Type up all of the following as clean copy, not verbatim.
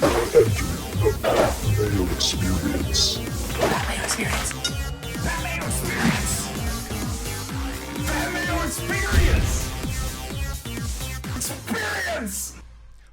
Entering the Mayo Experience. Mayo Experience. Mayo Experience. Mayo Experience. Experience.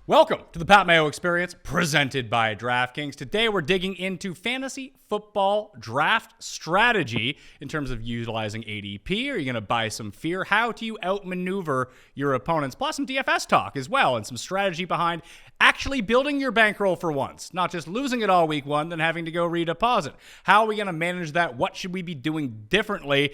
Welcome to the Pat Mayo Experience, presented by DraftKings. Today we're digging into Fantasy Football Draft Strategy in terms of utilizing ADP. Are you going to buy some fear? How do you outmaneuver your opponents? Plus some DFS talk as well, and some strategy behind actually building your bankroll for once, not just losing it all week one, then having to go redeposit. How are we going to manage that? What should we be doing differently?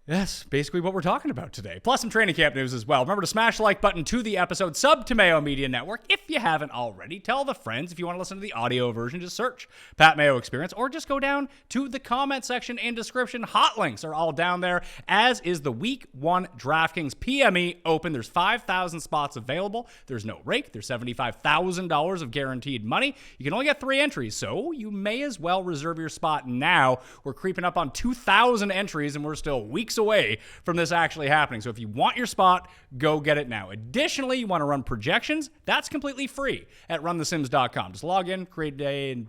That's basically what we're talking about today. Plus some training camp news as well. Remember to smash the like button to the episode, sub to Mayo Media Network if you haven't already. Tell the friends. If you want to listen to the audio version, just search Pat Mayo Experience or just go down to the comment section and description. Hot links are all down there, as is the Week 1 DraftKings PME Open. There's 5,000 spots available. There's no rake. There's $75,000 of guaranteed money. You can only get 3 entries, so you may as well reserve your spot now. We're creeping up on 2,000 entries, and we're still weeks away from this actually happening. So if you want your spot, go get it now. Additionally, you want to run projections? That's completely free at runthesims.com. Just log in, create an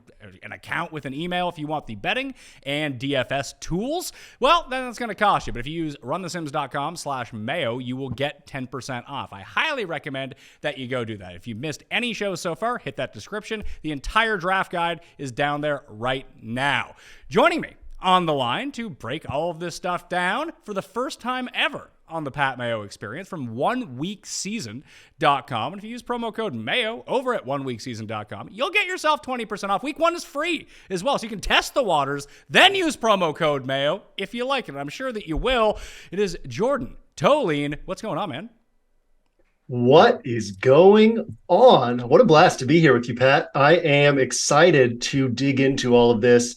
account with an email if you want the betting and DFS tools. Well, then it's going to cost you. But if you use runthesims.com/Mayo, you will get 10% off. I highly recommend that you go do that. If you missed any shows so far, hit that description. The entire draft guide is down there right now. Joining me on the line to break all of this stuff down for the first time ever on the Pat Mayo Experience from oneweekseason.com. And if you use promo code Mayo over at oneweekseason.com, you'll get yourself 20% off. Week 1 is free as well, so you can test the waters, then use promo code Mayo if you like it. And I'm sure that you will. It is Jordan Tohline. What's going on, man? What is going on? What a blast to be here with you, Pat. I am excited to dig into all of this.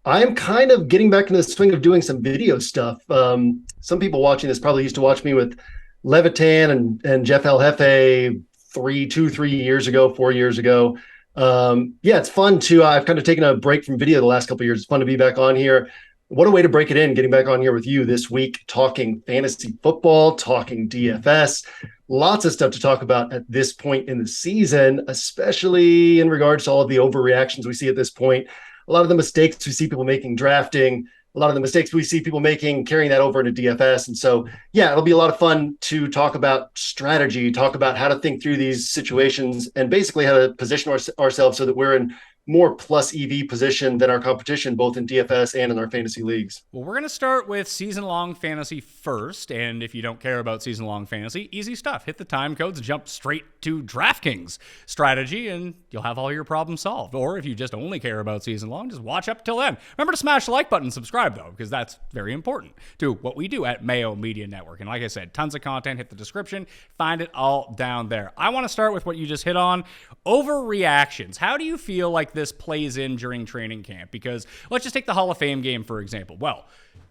I am kind of getting back into the swing of doing some video stuff. Some people watching this probably used to watch me with Levitan and Jeff El Jefe 3 years ago, 4 years ago. Yeah, it's fun to, I've kind of taken a break from video the last couple of years. It's fun to be back on here. What a way to break it in, getting back on here with you this week, talking fantasy football, talking DFS. Lots of stuff to talk about at this point in the season, especially in regards to all of the overreactions we see at this point. A lot of the mistakes we see people making drafting, a lot of the mistakes we see people making carrying that over into DFS. And so, yeah, it'll be a lot of fun to talk about strategy, talk about how to think through these situations, and basically how to position ourselves so that we're in more plus EV position than our competition, both in DFS and in our fantasy leagues. Well, we're going to start with season-long fantasy first, and if you don't care about season-long fantasy, easy stuff. Hit the time codes, jump straight to DraftKings Strategy, and you'll have all your problems solved. Or if you just only care about season-long, just watch up till then. Remember to smash the like button and subscribe, though, because that's very important to what we do at Mayo Media Network. And like I said, tons of content. Hit the description. Find it all down there. I want to start with what you just hit on, overreactions. How do you feel like this plays in during training camp? Because let's just take the Hall of Fame game, for example. Well,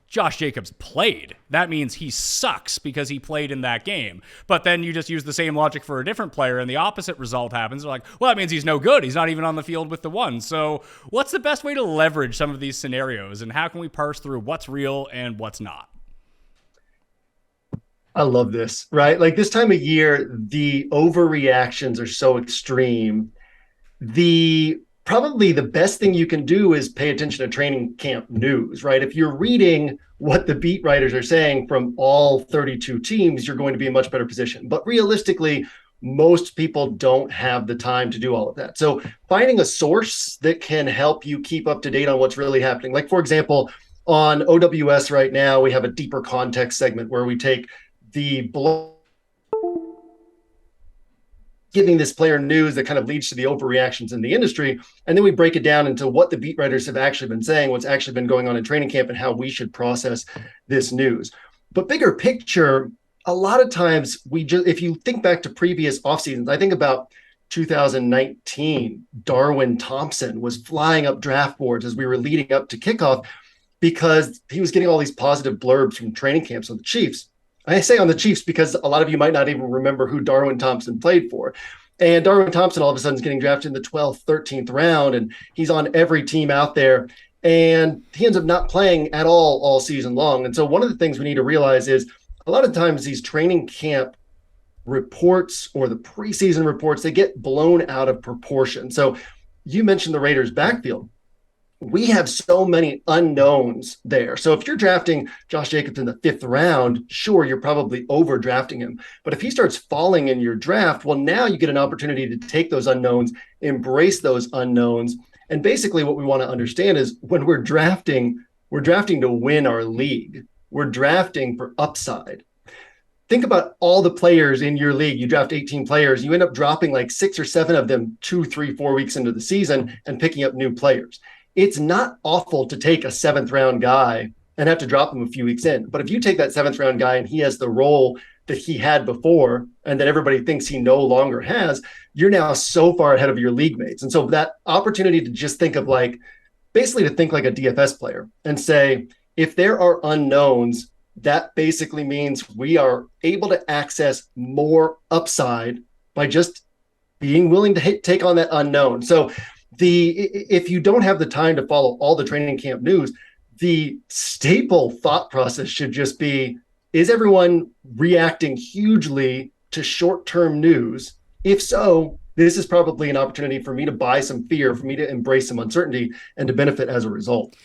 Josh Jacobs played. That means he sucks because he played in that game. But then you just use the same logic for a different player and the opposite result happens. They're like, well, that means he's no good. He's not even on the field with the one. So what's the best way to leverage some of these scenarios, and how can we parse through what's real and what's not? I love this, right? Like this time of year, the overreactions are so extreme. Probably the best thing you can do is pay attention to training camp news, right? If you're reading what the beat writers are saying from all 32 teams, you're going to be in a much better position. But realistically, most people don't have the time to do all of that. So finding a source that can help you keep up to date on what's really happening. Like, for example, on OWS right now, we have a deeper context segment where we take the giving this player news that kind of leads to the overreactions in the industry. And then we break it down into what the beat writers have actually been saying, what's actually been going on in training camp, and how we should process this news. But bigger picture, a lot of times if you think back to previous off seasons, I think about 2019, Darwin Thompson was flying up draft boards as we were leading up to kickoff because he was getting all these positive blurbs from training camps on the Chiefs. I say on the Chiefs because a lot of you might not even remember who Darwin Thompson played for. And Darwin Thompson all of a sudden is getting drafted in the 12th, 13th round, and he's on every team out there. And he ends up not playing at all season long. And so one of the things we need to realize is a lot of times these training camp reports or the preseason reports, they get blown out of proportion. So you mentioned the Raiders backfield. We have so many unknowns there. So if you're drafting Josh Jacobs in the 5th round, sure, you're probably overdrafting him. But if he starts falling in your draft, well, now you get an opportunity to take those unknowns, embrace those unknowns. And basically what we want to understand is when we're drafting to win our league. We're drafting for upside. Think about all the players in your league. You draft 18 players. You end up dropping like 6 or 7 of them 2, 3, 4 weeks into the season and picking up new players. It's not awful to take a 7th round guy and have to drop him a few weeks in. But if you take that 7th round guy and he has the role that he had before and that everybody thinks he no longer has, you're now so far ahead of your league mates. And so that opportunity to just think of basically to think like a DFS player and say, if there are unknowns, that basically means we are able to access more upside by just being willing to take on that unknown. So if you don't have the time to follow all the training camp news, the staple thought process should just be, is everyone reacting hugely to short-term news? If so, this is probably an opportunity for me to buy some fear, for me to embrace some uncertainty and to benefit as a result.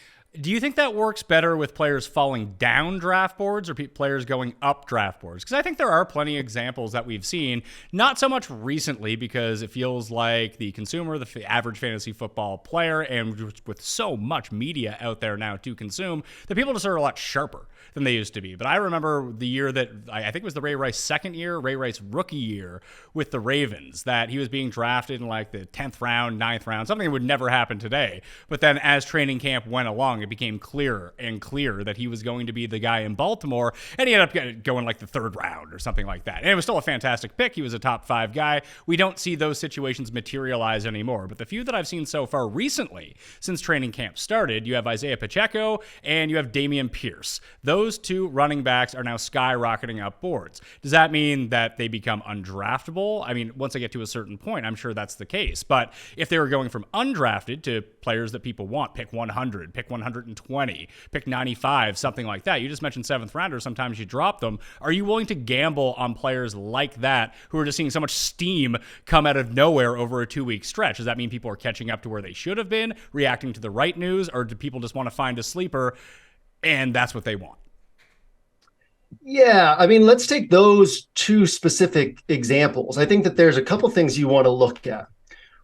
Do you think that works better with players falling down draft boards or players going up draft boards? Because I think there are plenty of examples that we've seen, not so much recently because it feels like the consumer, the average fantasy football player, and with so much media out there now to consume, that people just are a lot sharper than they used to be. But I remember the year that I think it was the Ray Rice second year, Ray Rice rookie year with the Ravens, that he was being drafted in like the 10th round, 9th round, something that would never happen today. But then as training camp went along, it became clearer and clearer that he was going to be the guy in Baltimore, and he ended up going like the 3rd round or something like that. And it was still a fantastic pick. He was a top 5 guy. We don't see those situations materialize anymore. But the few that I've seen so far recently, since training camp started, you have Isaiah Pacheco and you have Dameon Pearce. Those 2 running backs are now skyrocketing up boards. Does that mean that they become undraftable? I mean, once they get to a certain point, I'm sure that's the case. But if they were going from undrafted to players that people want, pick 100, pick 120, pick 95, something like that. You just mentioned 7th rounders. Sometimes you drop them. Are you willing to gamble on players like that who are just seeing so much steam come out of nowhere over a 2-week stretch? Does that mean people are catching up to where they should have been, reacting to the right news, or do people just want to find a sleeper and that's what they want? Yeah, I mean, let's take those 2 specific examples. I think that there's a couple things you want to look at.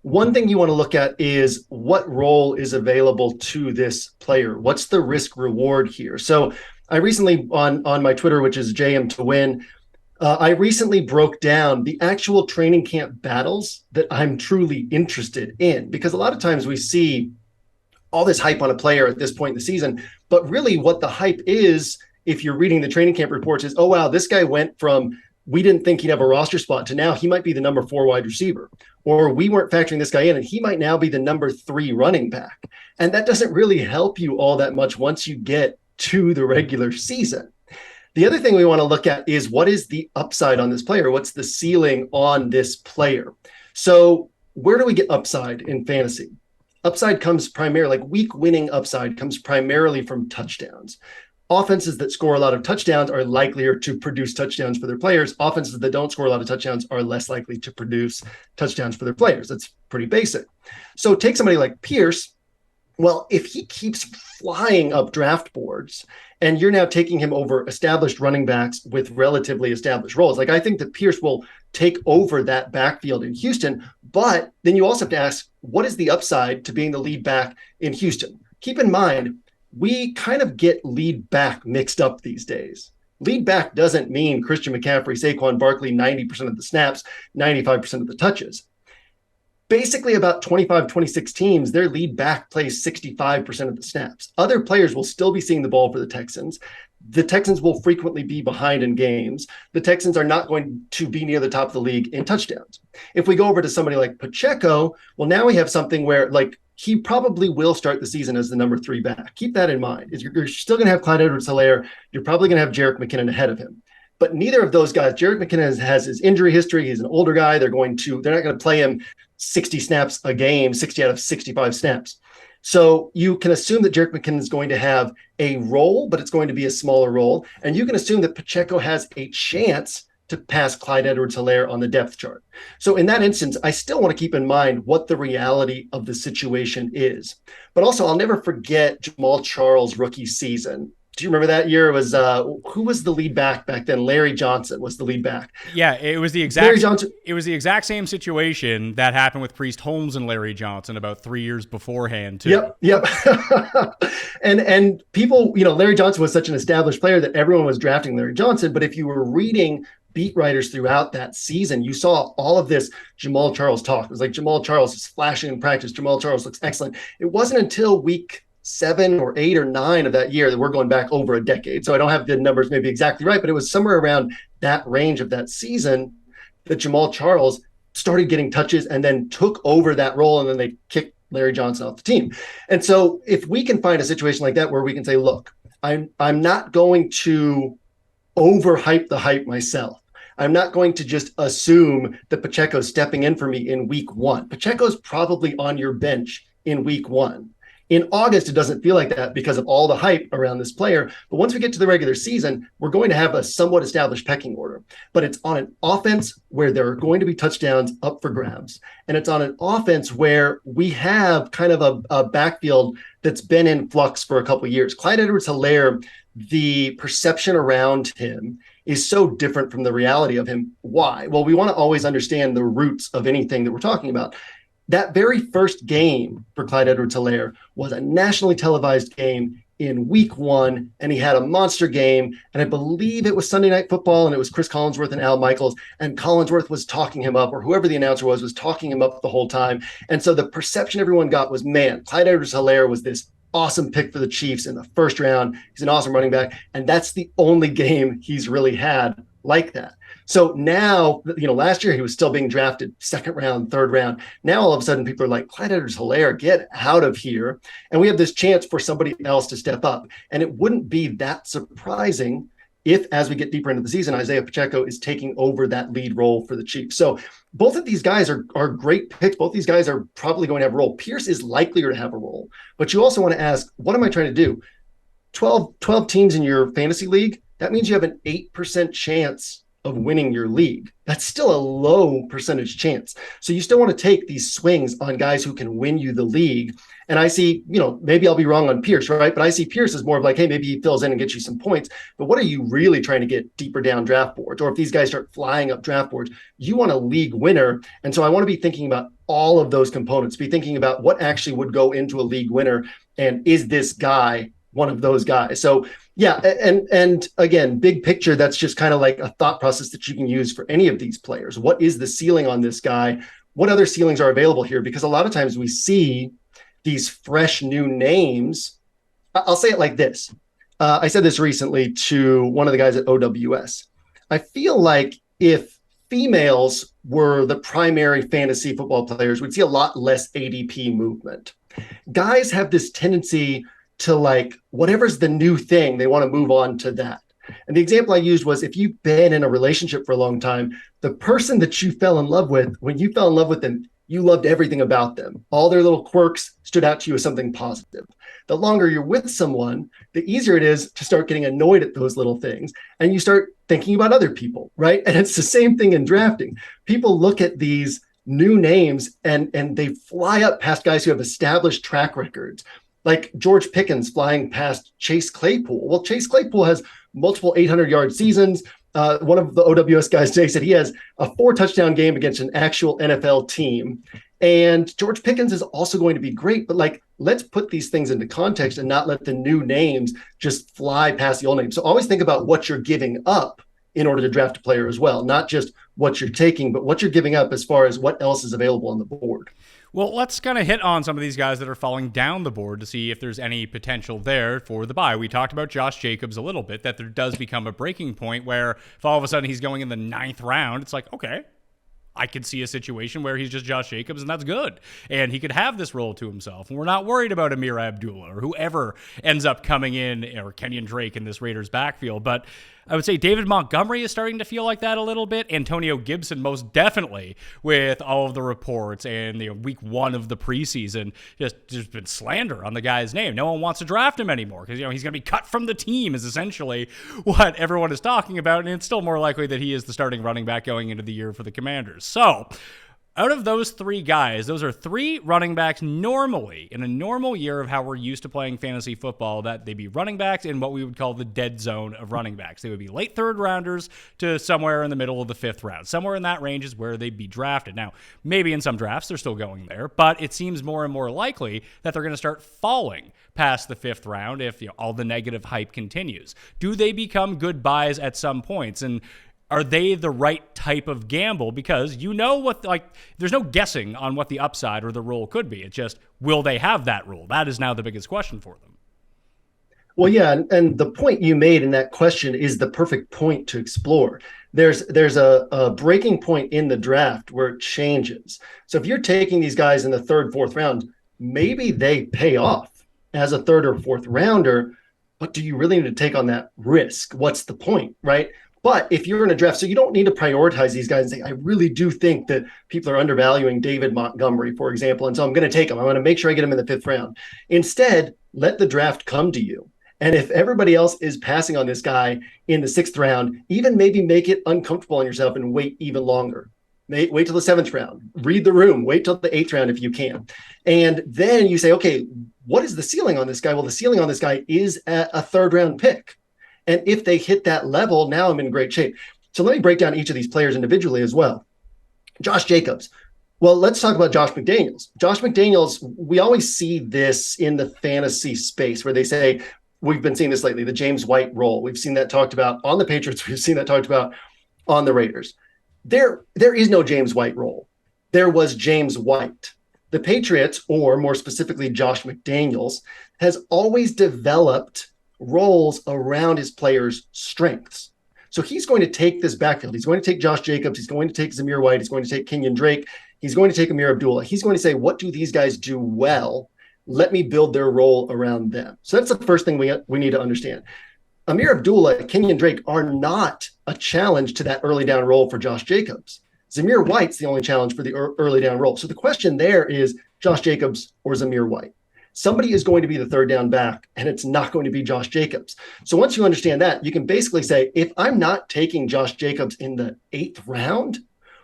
One thing you want to look at is what role is available to this player. What's the risk reward here? So I recently on my Twitter, which is JM to win, I recently broke down the actual training camp battles that I'm truly interested in, because a lot of times we see all this hype on a player at this point in the season, but really what the hype is, if you're reading the training camp reports, is, oh, wow, this guy went from we didn't think he'd have a roster spot to now he might be the number 4 wide receiver, or we weren't factoring this guy in and he might now be the number 3 running back. And that doesn't really help you all that much once you get to the regular season. The other thing we want to look at is, what is the upside on this player? What's the ceiling on this player? So where do we get upside in fantasy? Upside comes primarily, like week winning upside comes primarily from touchdowns. Offenses that score a lot of touchdowns are likelier to produce touchdowns for their players. Offenses that don't score a lot of touchdowns are less likely to produce touchdowns for their players. That's pretty basic. So take somebody like Pearce. Well, if he keeps flying up draft boards and you're now taking him over established running backs with relatively established roles, like I think that Pearce will take over that backfield in Houston, but then you also have to ask, what is the upside to being the lead back in Houston? Keep in mind, we kind of get lead back mixed up these days. Lead back doesn't mean Christian McCaffrey, Saquon Barkley, 90% of the snaps, 95% of the touches. Basically, about 25, 26 teams, their lead back plays 65% of the snaps. Other players will still be seeing the ball for the Texans. The Texans will frequently be behind in games. The Texans are not going to be near the top of the league in touchdowns. If we go over to somebody like Pacheco, well, now we have something where, like, he probably will start the season as the number 3 back. Keep that in mind. You're still going to have Clyde Edwards-Helaire. You're probably going to have Jerick McKinnon ahead of him. But neither of those guys, Jerick McKinnon has his injury history. He's an older guy. They're not going to play him 60 snaps a game, 60 out of 65 snaps. So you can assume that Jerick McKinnon is going to have a role, but it's going to be a smaller role. And you can assume that Pacheco has a chance to pass Clyde Edwards-Helaire on the depth chart. So in that instance, I still want to keep in mind what the reality of the situation is. But also, I'll never forget Jamal Charles' rookie season. Do you remember that year? It was who was the lead back then? Larry Johnson was the lead back. Yeah, it was the exact same situation that happened with Priest Holmes and Larry Johnson about 3 years beforehand too. Yep. and people, Larry Johnson was such an established player that everyone was drafting Larry Johnson. But if you were reading beat writers throughout that season, you saw all of this Jamal Charles talk. It was like Jamal Charles is flashing in practice. Jamal Charles looks excellent. It wasn't until week 7 or 8 or 9 of that year that we're going back over a decade. So I don't have the numbers maybe exactly right, but it was somewhere around that range of that season that Jamal Charles started getting touches and then took over that role, and then they kicked Larry Johnson off the team. And so if we can find a situation like that where we can say, look, I'm not going to overhype the hype myself. I'm not going to just assume that Pacheco's stepping in for me in week 1. Pacheco's probably on your bench in week 1. In August, it doesn't feel like that because of all the hype around this player. But once we get to the regular season, we're going to have a somewhat established pecking order. But it's on an offense where there are going to be touchdowns up for grabs. And it's on an offense where we have kind of a backfield that's been in flux for a couple of years. Clyde Edwards-Helaire, the perception around him is so different from the reality of him. Why? Well, we want to always understand the roots of anything that we're talking about. That very first game for Clyde Edwards-Helaire was a nationally televised game in week 1, and he had a monster game. And I believe it was Sunday Night Football, and it was Chris Collinsworth and Al Michaels, and Collinsworth was talking him up, or whoever the announcer was talking him up the whole time. And so the perception everyone got was, man, Clyde Edwards-Helaire was this awesome pick for the Chiefs in the first round. He's an awesome running back. And that's the only game he's really had like that. So now, last year he was still being drafted 2nd round, 3rd round. Now all of a sudden people are like, Clyde Edwards-Helaire, get out of here. And we have this chance for somebody else to step up. And it wouldn't be that surprising if, as we get deeper into the season, Isaiah Pacheco is taking over that lead role for the Chiefs. So both of these guys are great picks. Both these guys are probably going to have a role. Pearce is likelier to have a role. But you also want to ask, what am I trying to do? 12 teams in your fantasy league, that means you have an 8% chance of winning your league. That's still a low percentage chance. So you still want to take these swings on guys who can win you the league. And I see, maybe I'll be wrong on Pearce, right? But I see Pearce as more of like, hey, maybe he fills in and gets you some points. But what are you really trying to get deeper down draft boards? Or if these guys start flying up draft boards, you want a league winner. And so I want to be thinking about all of those components, be thinking about what actually would go into a league winner. And is this guy one of those guys? So yeah. And again, big picture, that's just kind of like a thought process that you can use for any of these players. What is the ceiling on this guy? What other ceilings are available here? Because a lot of times we see these fresh new names. I'll say it like this. I said this recently to one of the guys at OWS. I feel like if females were the primary fantasy football players, we'd see a lot less ADP movement. Guys have this tendency to like, whatever's the new thing, they want to move on to that. And the example I used was, if you've been in a relationship for a long time, the person that you fell in love with, when you fell in love with them, you loved everything about them. All their little quirks stood out to you as something positive. The longer you're with someone, the easier it is to start getting annoyed at those little things. And you start thinking about other people, right? And it's the same thing in drafting. People look at these new names and they fly up past guys who have established track records. Like George Pickens flying past Chase Claypool. Well, Chase Claypool has multiple 800-yard seasons. One of the OWS guys today said he has a 4-touchdown game against an actual NFL team. And George Pickens is also going to be great. But like, let's put these things into context and not let the new names just fly past the old names. So always think about what you're giving up in order to draft a player as well. Not just what you're taking, but what you're giving up as far as what else is available on the board. Well, let's kind of hit on some of these guys that are falling down the board to see if there's any potential there for the buy. We talked about Josh Jacobs a little bit, that there does become a breaking point where if all of a sudden he's going in the 9th round, it's like, okay, I could see a situation where he's just Josh Jacobs, and that's good. And he could have this role to himself. And we're not worried about Amir Abdullah or whoever ends up coming in, or Kenyon Drake in this Raiders backfield. But I would say David Montgomery is starting to feel like that a little bit. Antonio Gibson, most definitely, with all of the reports and week 1 of the preseason, just been slander on the guy's name. No one wants to draft him anymore because he's going to be cut from the team is essentially what everyone is talking about. And it's still more likely that he is the starting running back going into the year for the Commanders. So out of those 3 guys, those are 3 running backs normally in a normal year of how we're used to playing fantasy football, that they'd be running backs in what we would call the dead zone of running backs. They would be late 3rd rounders to somewhere in the middle of the 5th round. Somewhere in that range is where they'd be drafted. Now, maybe in some drafts they're still going there, but it seems more and more likely that they're going to start falling past the 5th round if all the negative hype continues. Do they become good buys at some points? And are they the right type of gamble? Because there's no guessing on what the upside or the role could be. It's just, will they have that role? That is now the biggest question for them. Well, yeah, and the point you made in that question is the perfect point to explore. There's a breaking point in the draft where it changes. So if you're taking these guys in the 3rd, 4th round, maybe they pay off as a 3rd or 4th rounder, but do you really need to take on that risk? What's the point, right? But if you're in a draft, so you don't need to prioritize these guys and say, I really do think that people are undervaluing David Montgomery, for example, and so I'm going to take him. I want to make sure I get him in the 5th round. Instead, let the draft come to you. And if everybody else is passing on this guy in the 6th round, even maybe make it uncomfortable on yourself and wait even longer. Wait till the 7th round. Read the room. Wait till the 8th round if you can. And then you say, okay, what is the ceiling on this guy? Well, the ceiling on this guy is a 3rd round pick. And if they hit that level, now I'm in great shape. So let me break down each of these players individually as well. Josh Jacobs. Well, let's talk about Josh McDaniels. Josh McDaniels, we always see this in the fantasy space where they say, we've been seeing this lately, the James White role. We've seen that talked about on the Patriots. We've seen that talked about on the Raiders. There is no James White role. There was James White. The Patriots, or more specifically Josh McDaniels, has always developed roles around his players' strengths. So he's going to take this backfield. He's going to take Josh Jacobs. He's going to take Zamir White. He's going to take Kenyon Drake. He's going to take Amir Abdullah. He's going to say, what do these guys do well? Let me build their role around them. So that's the first thing we need to understand. Amir Abdullah and Kenyon Drake are not a challenge to that early down role for Josh Jacobs. Zamir White's the only challenge for the early down role. So the question there is Josh Jacobs or Zamir White. Somebody is going to be the 3rd down back, and it's not going to be Josh Jacobs. So once you understand that, you can basically say, if I'm not taking Josh Jacobs in the 8th round,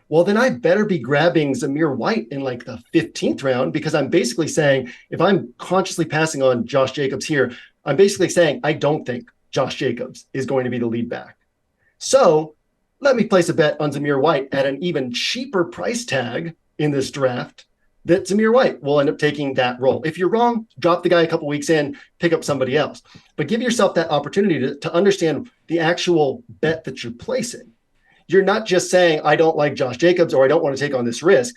well, then I better be grabbing Zamir White in like the 15th round, because I'm basically saying, if I'm consciously passing on Josh Jacobs here, I'm basically saying, I don't think Josh Jacobs is going to be the lead back. So let me place a bet on Zamir White at an even cheaper price tag in this draft that Zamir White will end up taking that role. If you're wrong, drop the guy a couple weeks in, pick up somebody else. But give yourself that opportunity to understand the actual bet that you're placing. You're not just saying, I don't like Josh Jacobs or I don't want to take on this risk.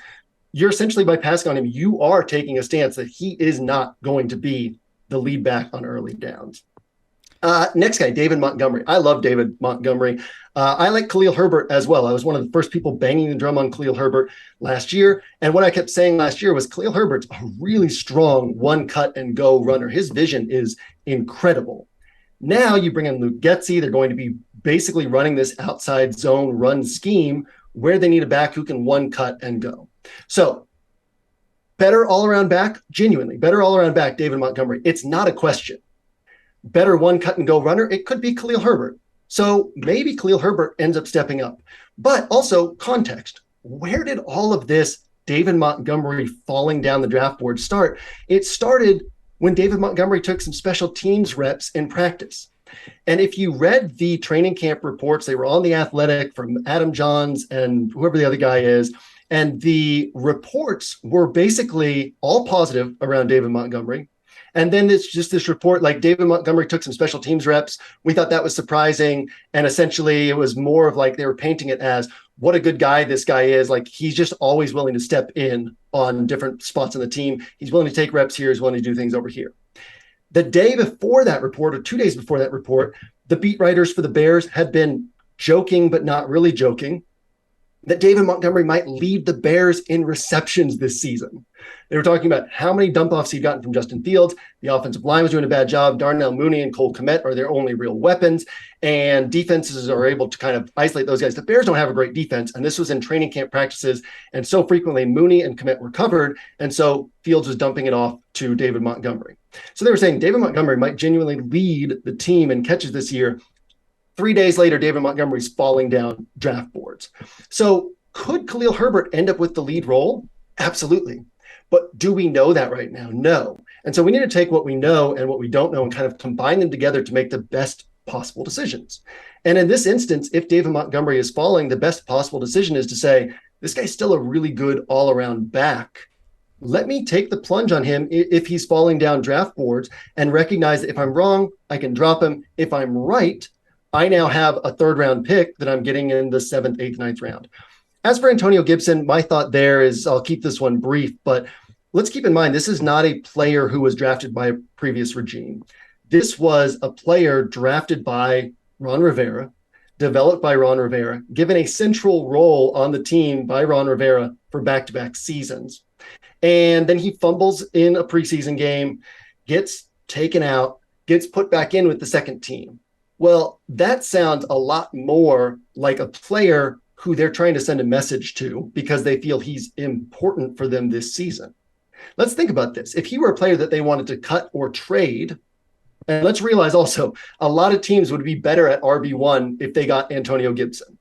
You're essentially, by passing on him, you are taking a stance that he is not going to be the lead back on early downs. Next guy, David Montgomery. I love David Montgomery. I like Khalil Herbert as well. I was one of the first people banging the drum on Khalil Herbert last year. And what I kept saying last year was Khalil Herbert's a really strong one cut and go runner. His vision is incredible. Now you bring in Luke Getsy. They're going to be basically running this outside zone run scheme where they need a back who can one cut and go. So better all-around back, genuinely, better all-around back, David Montgomery. It's not a question. Better one cut and go runner, it could be Khalil Herbert. So maybe Khalil Herbert ends up stepping up. But also context. Where did all of this David Montgomery falling down the draft board start? It started when David Montgomery took some special teams reps in practice. And if you read the training camp reports, they were on The Athletic from Adam Johns and whoever the other guy is. And the reports were basically all positive around David Montgomery. And then it's just this report, like David Montgomery took some special teams reps. We thought that was surprising. And essentially it was more of like they were painting it as what a good guy this guy is. Like he's just always willing to step in on different spots on the team. He's willing to take reps here. He's willing to do things over here. The day before that report, or 2 days before that report, the beat writers for the Bears had been joking, but not really joking, that David Montgomery might lead the Bears in receptions this season. They were talking about how many dump-offs he'd gotten from Justin Fields. The offensive line was doing a bad job. Darnell Mooney and Cole Kmet are their only real weapons, and defenses are able to kind of isolate those guys. The Bears don't have a great defense, and this was in training camp practices, and so frequently Mooney and Kmet were covered, and so Fields was dumping it off to David Montgomery. So they were saying David Montgomery might genuinely lead the team in catches this year. 3 days later, David Montgomery's falling down draft boards. So could Khalil Herbert end up with the lead role? Absolutely. But do we know that right now? No. And so we need to take what we know and what we don't know and kind of combine them together to make the best possible decisions. And in this instance, if David Montgomery is falling, the best possible decision is to say, this guy's still a really good all-around back. Let me take the plunge on him if he's falling down draft boards and recognize that if I'm wrong, I can drop him. If I'm right, I now have a third-round pick that I'm getting in the 7th, 8th, 9th round. As for Antonio Gibson, my thought there is, I'll keep this one brief, but let's keep in mind, this is not a player who was drafted by a previous regime. This was a player drafted by Ron Rivera, developed by Ron Rivera, given a central role on the team by Ron Rivera for back-to-back seasons. And then he fumbles in a preseason game, gets taken out, gets put back in with the second team. Well, that sounds a lot more like a player who they're trying to send a message to because they feel he's important for them this season. Let's think about this. If he were a player that they wanted to cut or trade, and let's realize also a lot of teams would be better at RB1 if they got Antonio Gibson.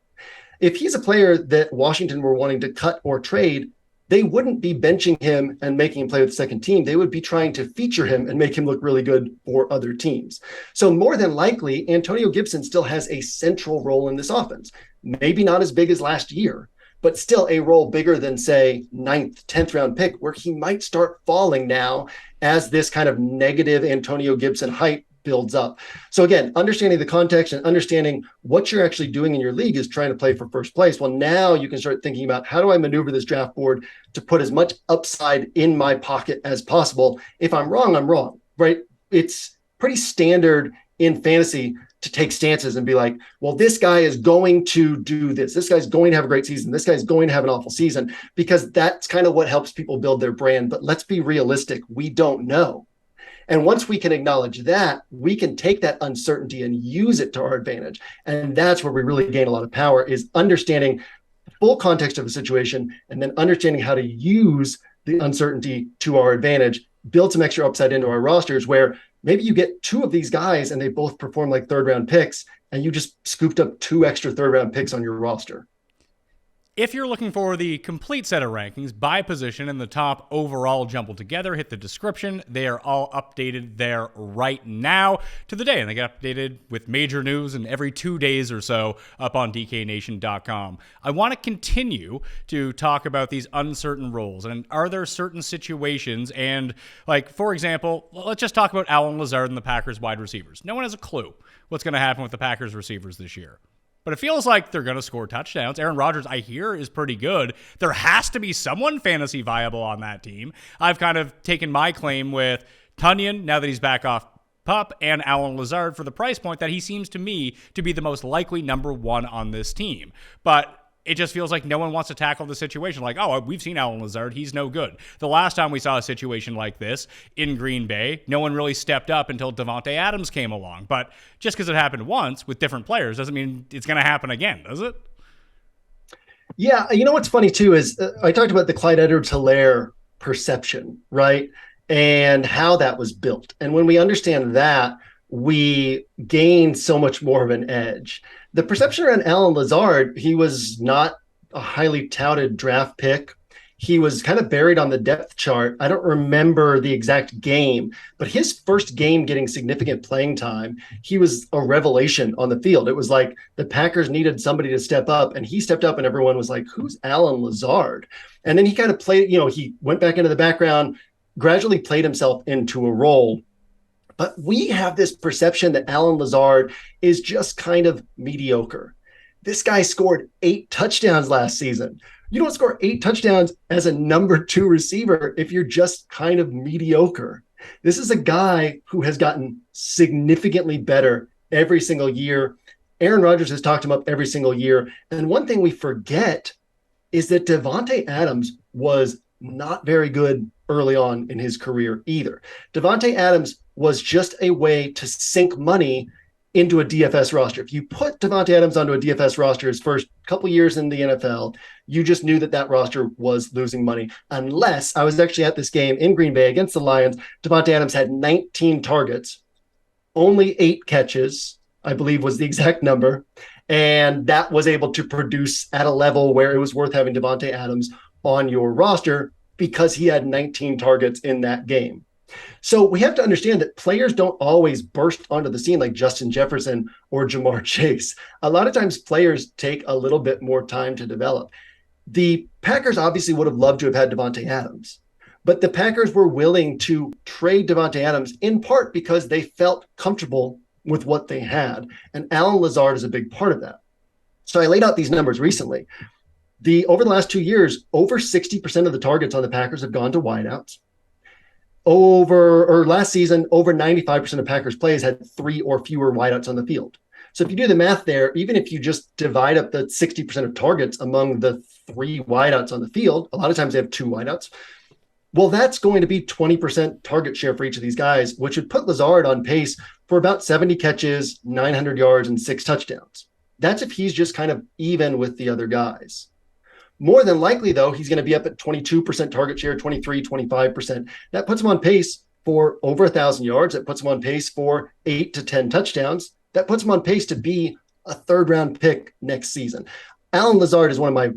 If he's a player that Washington were wanting to cut or trade, they wouldn't be benching him and making him play with the second team. They would be trying to feature him and make him look really good for other teams. So more than likely, Antonio Gibson still has a central role in this offense. Maybe not as big as last year, but still a role bigger than, say, 9th, 10th round pick, where he might start falling now as this kind of negative Antonio Gibson hype builds up. So again, understanding the context and understanding what you're actually doing in your league is trying to play for first place. Well, now you can start thinking about, how do I maneuver this draft board to put as much upside in my pocket as possible? If I'm wrong, I'm wrong, right? It's pretty standard in fantasy to take stances and be like, well, this guy is going to do this. This guy's going to have a great season. This guy's going to have an awful season, because that's kind of what helps people build their brand. But let's be realistic. We don't know. And once we can acknowledge that, we can take that uncertainty and use it to our advantage. And that's where we really gain a lot of power, is understanding the full context of a situation and then understanding how to use the uncertainty to our advantage, build some extra upside into our rosters where maybe you get two of these guys and they both perform like third round picks, and you just scooped up 2 extra third round picks on your roster. If you're looking for the complete set of rankings by position and the top overall jumbled together, hit the description. They are all updated there right now to the day, and they get updated with major news and every 2 days or so up on DKNation.com. I want to continue to talk about these uncertain roles, and are there certain situations, and like, for example, let's just talk about Allen Lazard and the Packers wide receivers. No one has a clue what's going to happen with the Packers receivers this year. But it feels like they're going to score touchdowns. Aaron Rodgers, I hear, is pretty good. There has to be someone fantasy viable on that team. I've kind of taken my claim with Tunyon, now that he's back off PUP, and Allen Lazard for the price point that he seems to me to be the most likely number one on this team. But it just feels like no one wants to tackle the situation. Like, oh, we've seen Allen Lazard. He's no good. The last time we saw a situation like this in Green Bay, no one really stepped up until Davante Adams came along. But just because it happened once with different players doesn't mean it's going to happen again, does it? Yeah. You know what's funny, too, is I talked about the Clyde Edwards-Helaire perception, right? And how that was built. And when we understand that, we gain so much more of an edge. The perception around Allen Lazard, he was not a highly touted draft pick. He was kind of buried on the depth chart. I don't remember the exact game, but his first game getting significant playing time, he was a revelation on the field. It was like the Packers needed somebody to step up, and he stepped up, and everyone was like, who's Allen Lazard? And then he kind of played, he went back into the background, gradually played himself into a role. But we have this perception that Allen Lazard is just kind of mediocre. This guy scored 8 touchdowns last season. You don't score 8 touchdowns as a number 2 receiver if you're just kind of mediocre. This is a guy who has gotten significantly better every single year. Aaron Rodgers has talked him up every single year. And one thing we forget is that Devontae Adams was not very good early on in his career either. Devontae Adams was just a way to sink money into a DFS roster. If you put Devontae Adams onto a DFS roster his first couple years in the NFL, you just knew that that roster was losing money. Unless I was actually at this game in Green Bay against the Lions, Devontae Adams had 19 targets, only 8 catches, I believe was the exact number. And that was able to produce at a level where it was worth having Devontae Adams on your roster because he had 19 targets in that game. So we have to understand that players don't always burst onto the scene like Justin Jefferson or Jamar Chase. A lot of times players take a little bit more time to develop. The Packers obviously would have loved to have had Devontae Adams, but the Packers were willing to trade Devontae Adams in part because they felt comfortable with what they had. And Alan Lazard is a big part of that. So I laid out these numbers recently. Over the last 2 years, over 60% of the targets on the Packers have gone to wideouts. Last season, over 95% of Packers plays had 3 or fewer wideouts on the field. So if you do the math there, even if you just divide up the 60% of targets among the 3 wideouts on the field, a lot of times they have 2 wideouts. Well, that's going to be 20% target share for each of these guys, which would put Lazard on pace for about 70 catches, 900 yards, and 6 touchdowns. That's if he's just kind of even with the other guys. More than likely, though, he's going to be up at 22% target share, 23, 25%. That puts him on pace for over 1,000 yards. That puts him on pace for 8 to 10 touchdowns. That puts him on pace to be a 3rd-round pick next season. Alan Lazard is one of my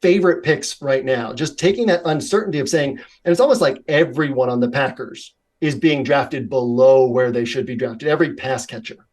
favorite picks right now, just taking that uncertainty of saying, and it's almost like everyone on the Packers is being drafted below where they should be drafted, every pass catcher.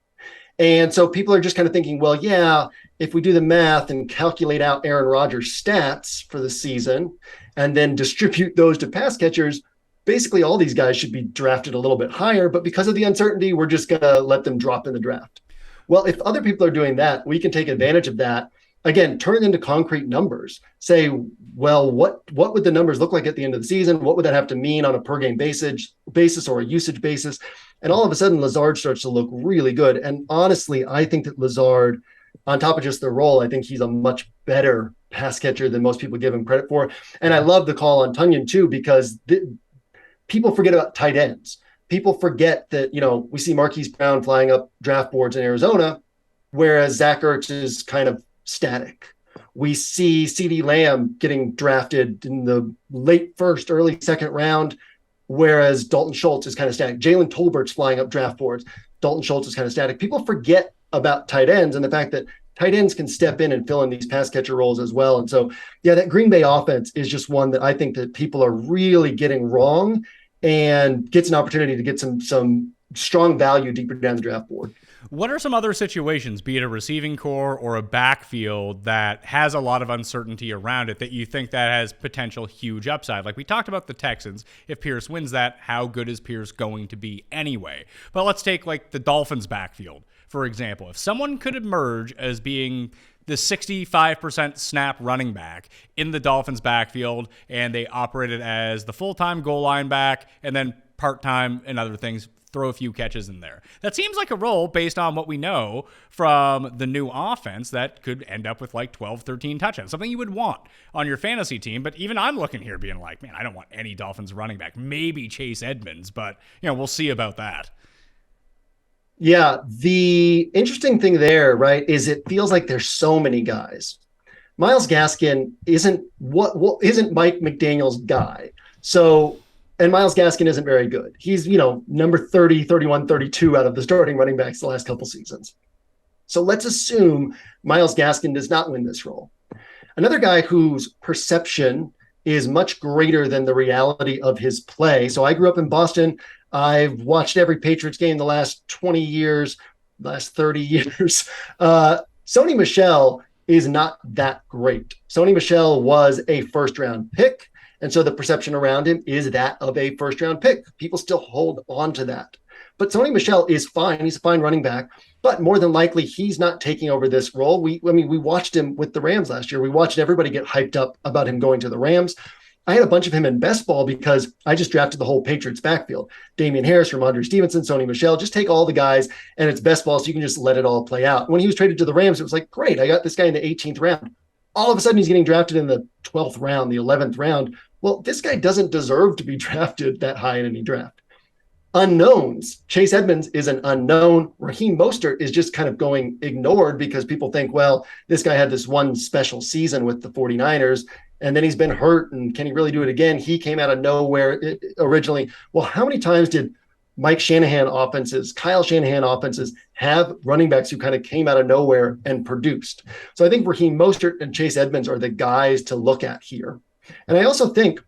And so people are just kind of thinking, well, yeah, if we do the math and calculate out Aaron Rodgers' stats for the season and then distribute those to pass catchers, basically all these guys should be drafted a little bit higher. But because of the uncertainty, we're just going to let them drop in the draft. Well, if other people are doing that, we can take advantage of that. Again, turn it into concrete numbers. Say, well, what would the numbers look like at the end of the season? What would that have to mean on a per game basis or a usage basis? And all of a sudden, Lazard starts to look really good. And honestly, I think that Lazard, on top of just the role, I think he's a much better pass catcher than most people give him credit for. And I love the call on Tonyan too, because people forget about tight ends. People forget that, we see Marquise Brown flying up draft boards in Arizona, whereas Zach Ertz is kind of static. We see CeeDee Lamb getting drafted in the late 1st, early 2nd round, whereas Dalton Schultz is kind of static. Jalen Tolbert's flying up draft boards. Dalton Schultz is kind of static. People forget about tight ends and the fact that tight ends can step in and fill in these pass catcher roles as well. And so, yeah, that Green Bay offense is just one that I think that people are really getting wrong and gets an opportunity to get some strong value deeper down the draft board. What are some other situations, be it a receiving core or a backfield, that has a lot of uncertainty around it that you think that has potential huge upside? Like we talked about the Texans. If Pearce wins that, how good is Pearce going to be anyway? But let's take like the Dolphins backfield, for example. If someone could emerge as being the 65% snap running back in the Dolphins backfield and they operated as the full-time goal line back and then part-time and other things, throw a few catches in there. That seems like a role based on what we know from the new offense that could end up with like 12, 13 touchdowns, something you would want on your fantasy team. But even I'm looking here being like, man, I don't want any Dolphins running back, maybe Chase Edmonds, but we'll see about that. Yeah. The interesting thing there, right, is it feels like there's so many guys. Myles Gaskin isn't Mike McDaniel's guy. And Myles Gaskin isn't very good. He's, number 30, 31, 32 out of the starting running backs the last couple seasons. So let's assume Myles Gaskin does not win this role. Another guy whose perception is much greater than the reality of his play. So I grew up in Boston. I've watched every Patriots game the last 20 years, last 30 years. Sony Michel is not that great. Sony Michel was a 1st-round pick. And so the perception around him is that of a 1st-round pick. People still hold on to that. But Sony Michel is fine. He's a fine running back. But more than likely, he's not taking over this role. We watched him with the Rams last year. We watched everybody get hyped up about him going to the Rams. I had a bunch of him in best ball because I just drafted the whole Patriots backfield. Damian Harris, Ramondre Stevenson, Sony Michel. Just take all the guys, and it's best ball, so you can just let it all play out. When he was traded to the Rams, it was like, great, I got this guy in the 18th round. all of a sudden he's getting drafted in the 12th round, the 11th round. Well, this guy doesn't deserve to be drafted that high in any draft. Unknowns. Chase Edmonds is an unknown. Raheem Mostert is just kind of going ignored because people think, well, this guy had this one special season with the 49ers and then he's been hurt. And can he really do it again? He came out of nowhere originally. Well, how many times did Mike Shanahan offenses, Kyle Shanahan offenses have running backs who kind of came out of nowhere and produced? So I think Raheem Mostert and Chase Edmonds are the guys to look at here. And I also think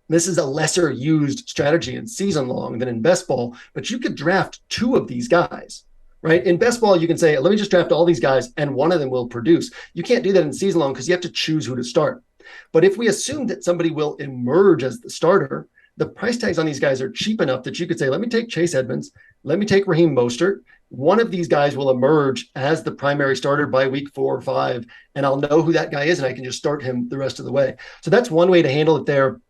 this is a lesser used strategy in season long than in best ball, but you could draft two of these guys, right? In best ball, you can say, let me just draft all these guys and one of them will produce. You can't do that in season long because you have to choose who to start. But if we assume that somebody will emerge as the starter, the price tags on these guys are cheap enough that you could say, let me take Chase Edmonds, let me take Raheem Mostert. One of these guys will emerge as the primary starter by week 4 or 5, and I'll know who that guy is and I can just start him the rest of the way. So that's one way to handle it there.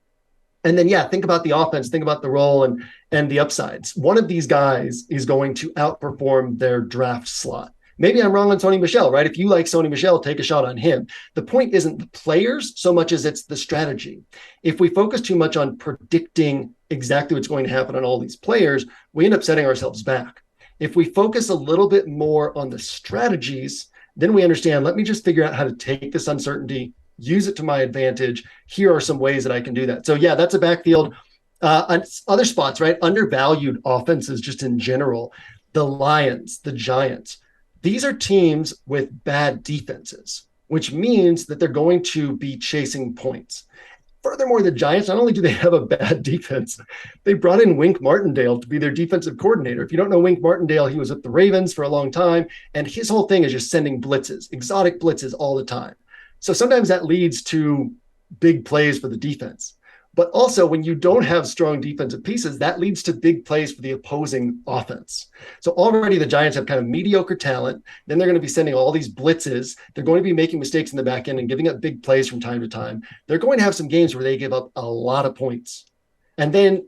And then, think about the offense, think about the role and the upsides. One of these guys is going to outperform their draft slot. Maybe I'm wrong on Sony Michel, right? If you like Sony Michel, take a shot on him. The point isn't the players so much as it's the strategy. If we focus too much on predicting exactly what's going to happen on all these players, we end up setting ourselves back. If we focus a little bit more on the strategies, then we understand, let me just figure out how to take this uncertainty, use it to my advantage. Here are some ways that I can do that. So that's a backfield. Other spots, right? Undervalued offenses just in general. The Lions, the Giants. These are teams with bad defenses, which means that they're going to be chasing points. Furthermore, the Giants, not only do they have a bad defense, they brought in Wink Martindale to be their defensive coordinator. If you don't know Wink Martindale, he was with the Ravens for a long time, and his whole thing is just sending blitzes, exotic blitzes all the time. So sometimes that leads to big plays for the defense. But also when you don't have strong defensive pieces, that leads to big plays for the opposing offense. So already the Giants have kind of mediocre talent. Then they're going to be sending all these blitzes. They're going to be making mistakes in the back end and giving up big plays from time to time. They're going to have some games where they give up a lot of points. And then,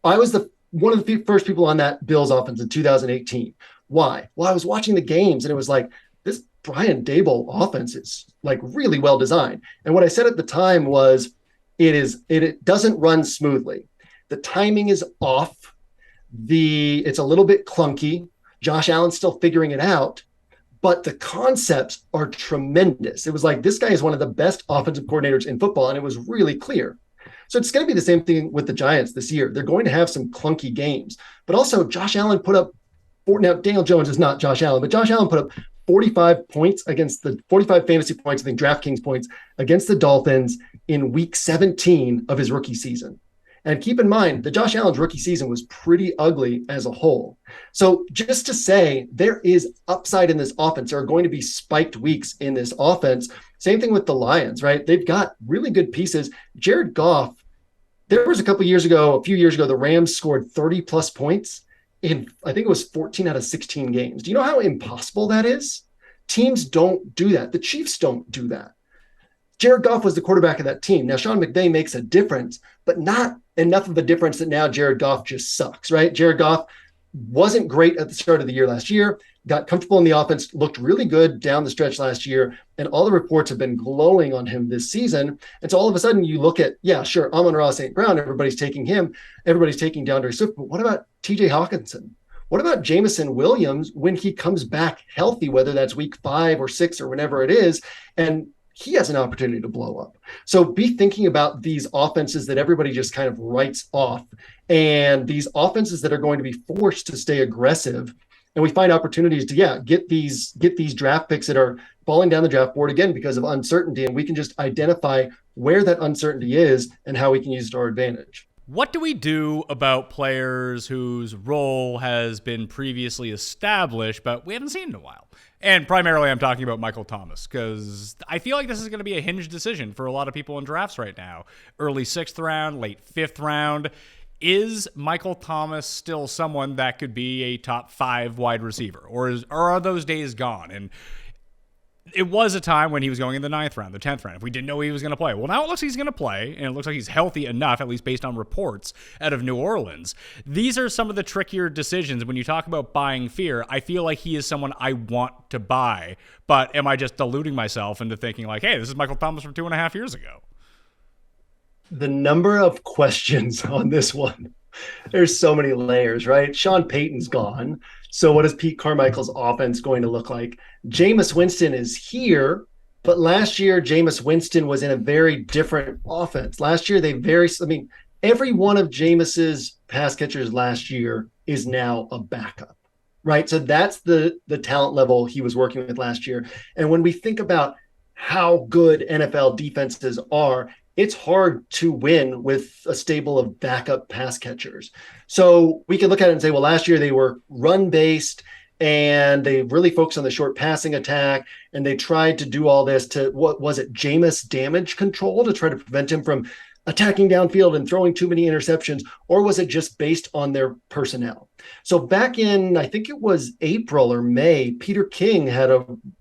I was one of the first people on that Bills offense in 2018. Why? Well, I was watching the games and it was like, this Brian Daboll offense is like really well designed. And what I said at the time was, it doesn't run smoothly. The timing is off. It's a little bit clunky. Josh Allen's still figuring it out, but the concepts are tremendous. It was like, this guy is one of the best offensive coordinators in football, and it was really clear. So it's going to be the same thing with the Giants this year. They're going to have some clunky games, but also Josh Allen put up, now Daniel Jones is not Josh Allen, but Josh Allen put up 45 points against the 45 fantasy points, I think DraftKings points against the Dolphins in week 17 of his rookie season. And keep in mind that Josh Allen's rookie season was pretty ugly as a whole. So just to say there is upside in this offense, there are going to be spiked weeks in this offense. Same thing with the Lions, right? They've got really good pieces. Jared Goff, there was a few years ago, the Rams scored 30 plus points in, I think it was 14 out of 16 games. Do you know how impossible that is? Teams don't do that. The Chiefs don't do that. Jared Goff was the quarterback of that team. Now, Sean McVay makes a difference, but not enough of a difference that now Jared Goff just sucks, right? Jared Goff wasn't great at the start of the year last year, got comfortable in the offense, looked really good down the stretch last year, and all the reports have been glowing on him this season. And so all of a sudden you look at, sure, Amon-Ra St. Brown, everybody's taking him, everybody's taking DeAndre Swift, but what about TJ Hawkinson? What about Jameson Williams when he comes back healthy, whether that's week 5 or 6 or whenever it is, and he has an opportunity to blow up. So be thinking about these offenses that everybody just kind of writes off, and these offenses that are going to be forced to stay aggressive. And we find opportunities to, get these draft picks that are falling down the draft board again because of uncertainty. And we can just identify where that uncertainty is and how we can use it to our advantage. What do we do about players whose role has been previously established, but we haven't seen in a while? And primarily I'm talking about Michael Thomas, because I feel like this is going to be a hinge decision for a lot of people in drafts right now. Early 6th round, late 5th round. Is Michael Thomas still someone that could be a top 5 wide receiver? Or are those days gone? And it was a time when he was going in the 9th round, the 10th round, if we didn't know he was going to play. Well, now it looks like he's going to play, and it looks like he's healthy enough, at least based on reports out of New Orleans. These are some of the trickier decisions. When you talk about buying fear, I feel like he is someone I want to buy, but am I just deluding myself into thinking like, hey, this is Michael Thomas from 2.5 years ago? The number of questions on this one, there's so many layers, right? Sean Payton's gone. So what is Pete Carmichael's offense going to look like? Jameis Winston is here, but last year, Jameis Winston was in a very different offense. Last year, every one of Jameis's pass catchers last year is now a backup, right? So that's the talent level he was working with last year. And when we think about how good NFL defenses are, it's hard to win with a stable of backup pass catchers. So we can look at it and say, well, last year they were run-based and they really focused on the short passing attack, and they tried to do all this to, what was it, Jameis damage control to try to prevent him from attacking downfield and throwing too many interceptions, or was it just based on their personnel? So back in, I think it was April or May, Peter King had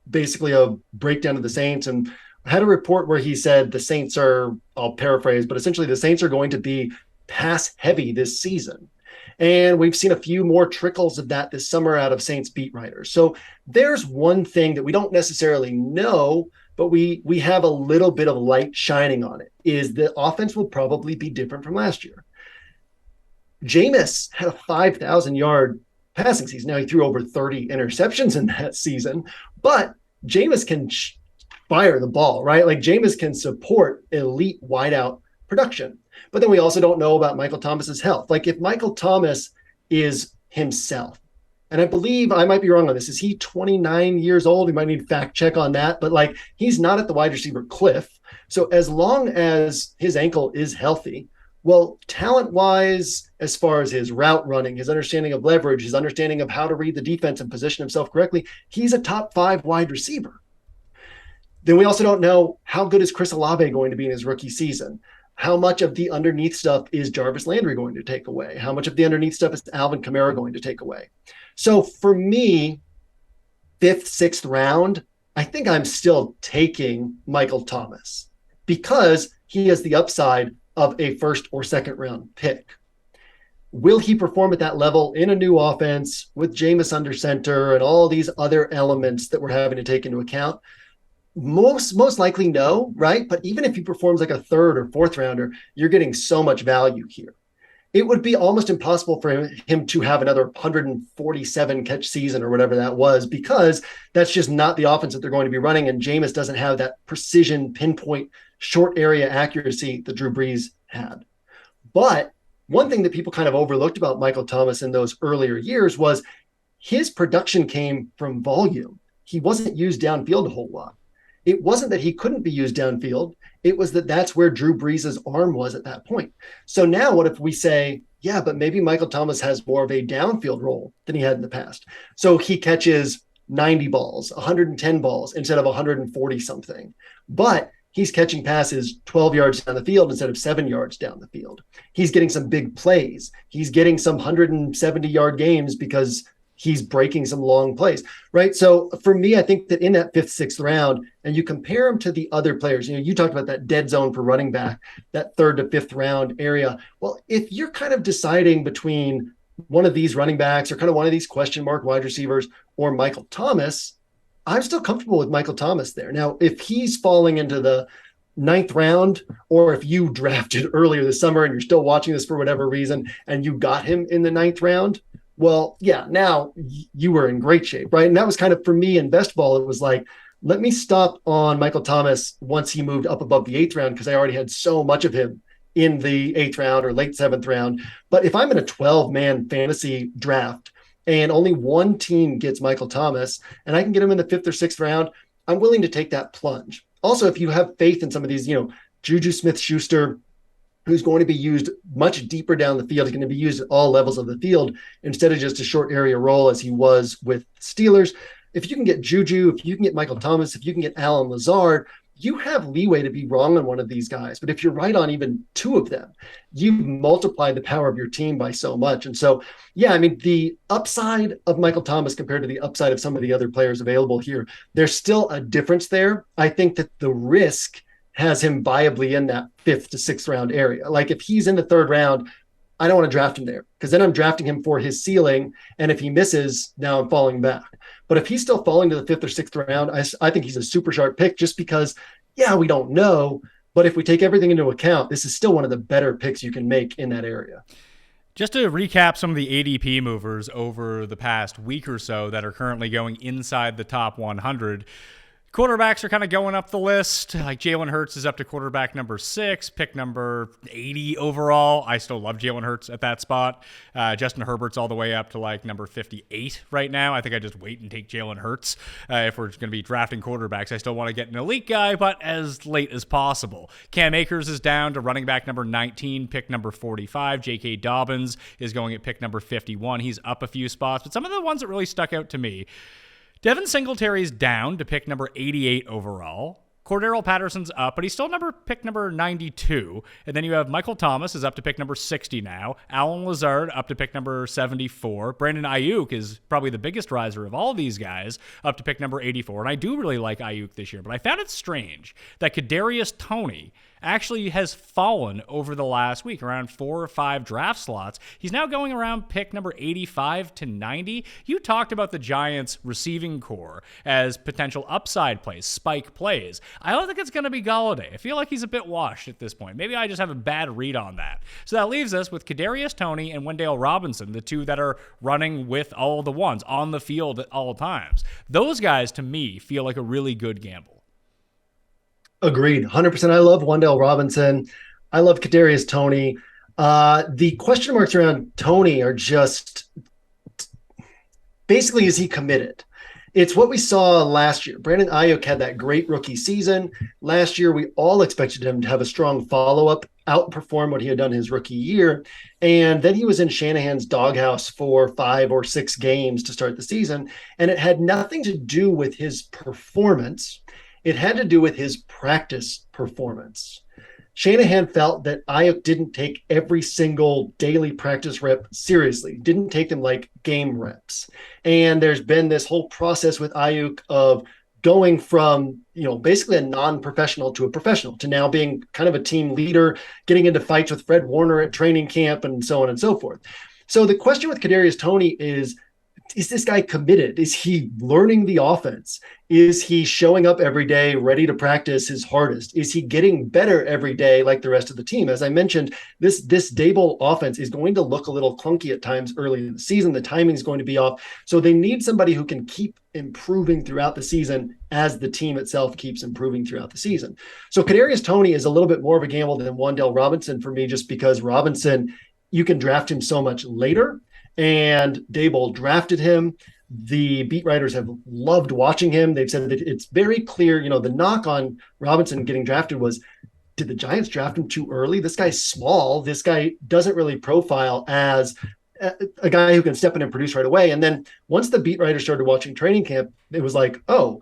basically a breakdown of the Saints and had a report where he said the Saints are, I'll paraphrase, but essentially the Saints are going to be pass heavy this season. And we've seen a few more trickles of that this summer out of Saints beat writers. So there's one thing that we don't necessarily know, but we have a little bit of light shining on it, is the offense will probably be different from last year. Jameis had a 5,000-yard passing season. Now, he threw over 30 interceptions in that season, but Jameis can fire the ball, right? Like Jameis can support elite wideout production. But then we also don't know about Michael Thomas's health. Like if Michael Thomas is himself, and I believe I might be wrong on this, is he 29 years old? We might need fact check on that, but like he's not at the wide receiver cliff. So as long as his ankle is healthy, well, talent-wise, as far as his route running, his understanding of leverage, his understanding of how to read the defense and position himself correctly, he's a top 5 wide receiver. Then we also don't know how good is Chris Olave going to be in his rookie season. How much of the underneath stuff is Jarvis Landry going to take away? How much of the underneath stuff is Alvin Kamara going to take away? So for me, 5th, 6th round, I think I'm still taking Michael Thomas because he has the upside of a 1st or 2nd round pick. Will he perform at that level in a new offense with Jameis under center and all these other elements that we're having to take into account? Most likely no, right? But even if he performs like a 3rd or 4th rounder, you're getting so much value here. It would be almost impossible for him to have another 147 catch season or whatever that was, because that's just not the offense that they're going to be running. And Jameis doesn't have that precision, pinpoint, short area accuracy that Drew Brees had. But one thing that people kind of overlooked about Michael Thomas in those earlier years was his production came from volume. He wasn't used downfield a whole lot. It wasn't that he couldn't be used downfield. It was that that's where Drew Brees' arm was at that point. So now what if we say, yeah, but maybe Michael Thomas has more of a downfield role than he had in the past. So he catches 90 balls, 110 balls instead of 140 something. But he's catching passes 12 yards down the field instead of 7 yards down the field. He's getting some big plays. He's getting some 170-yard games because he's breaking some long plays, right? So for me, I think that in that 5th, 6th round, and you compare him to the other players, you talked about that dead zone for running back, that 3rd to 5th round area. Well, if you're kind of deciding between one of these running backs or kind of one of these question mark wide receivers or Michael Thomas, I'm still comfortable with Michael Thomas there. Now, if he's falling into the 9th round, or if you drafted earlier this summer and you're still watching this for whatever reason and you got him in the 9th round, well, yeah, now you were in great shape, right? And that was kind of, for me in best ball, it was like, let me stop on Michael Thomas once he moved up above the 8th round, because I already had so much of him in the 8th round or late 7th round. But if I'm in a 12-man fantasy draft and only one team gets Michael Thomas and I can get him in the 5th or 6th round, I'm willing to take that plunge. Also, if you have faith in some of these, Juju Smith-Schuster, who's going to be used much deeper down the field. He's going to be used at all levels of the field instead of just a short area role as he was with Steelers. If you can get Juju, if you can get Michael Thomas, if you can get Alan Lazard, you have leeway to be wrong on one of these guys. But if you're right on even two of them, you've multiplied the power of your team by so much. And so, yeah, I mean, the upside of Michael Thomas compared to the upside of some of the other players available here, there's still a difference there. I think that the risk has him viably in that 5th to 6th round area. Like if he's in the 3rd round, I don't want to draft him there because then I'm drafting him for his ceiling. And if he misses, now I'm falling back. But if he's still falling to the 5th or 6th round, I think he's a super sharp pick just because, yeah, we don't know. But if we take everything into account, this is still one of the better picks you can make in that area. Just to recap some of the ADP movers over the past week or so that are currently going inside the top 100. Quarterbacks are kind of going up the list. Like Jalen Hurts is up to quarterback number 6, pick number 80 overall. I still love Jalen Hurts at that spot. Justin Herbert's all the way up to like number 58 right now. I think I just wait and take Jalen Hurts if we're going to be drafting quarterbacks. I still want to get an elite guy, but as late as possible. Cam Akers is down to running back number 19, pick number 45. J.K. Dobbins is going at pick number 51. He's up a few spots, but some of the ones that really stuck out to me, Devin Singletary's down to pick number 88 overall. Cordero Patterson's up, but he's still pick number 92. And then you have Michael Thomas is up to pick number 60 now. Alan Lazard up to pick number 74. Brandon Ayuk is probably the biggest riser of all these guys, up to pick number 84. And I do really like Ayuk this year, but I found it strange that Kadarius Toney actually has fallen over the last week, around 4 or 5 draft slots. He's now going around pick number 85 to 90. You talked about the Giants receiving core as potential upside plays, spike plays. I don't think it's going to be Golladay. I feel like he's a bit washed at this point. Maybe I just have a bad read on that. So that leaves us with Kadarius Toney and Wendell Robinson, the two that are running with all the ones on the field at all times. Those guys, to me, feel like a really good gamble. Agreed. 100%. I love Wendell Robinson. I love Kadarius Toney. The question marks around Toney are just basically, is he committed? It's what we saw last year. Brandon Ayuk had that great rookie season. Last year, we all expected him to have a strong follow-up, outperform what he had done his rookie year. And then he was in Shanahan's doghouse for 5 or 6 games to start the season. And it had nothing to do with his performance. It had to do with his practice performance. Shanahan felt that Ayuk didn't take every single daily practice rep seriously, didn't take them like game reps. And there's been this whole process with Ayuk of going from, basically a non-professional to a professional to now being kind of a team leader, getting into fights with Fred Warner at training camp and so on and so forth. So the question with Kadarius Toney is this guy committed? Is he learning the offense? Is he showing up every day ready to practice his hardest? Is he getting better every day like the rest of the team? As I mentioned, this Dable offense is going to look a little clunky at times early in the season. The timing is going to be off. So they need somebody who can keep improving throughout the season as the team itself keeps improving throughout the season. So Kadarius Toney is a little bit more of a gamble than Wendell Robinson for me, just because Robinson, you can draft him so much later. And Dable drafted him. The beat writers have loved watching him. They've said that it's very clear, the knock on Robinson getting drafted was, did the Giants draft him too early? This guy's small. This guy doesn't really profile as a guy who can step in and produce right away. And then once the beat writers started watching training camp, it was like, oh,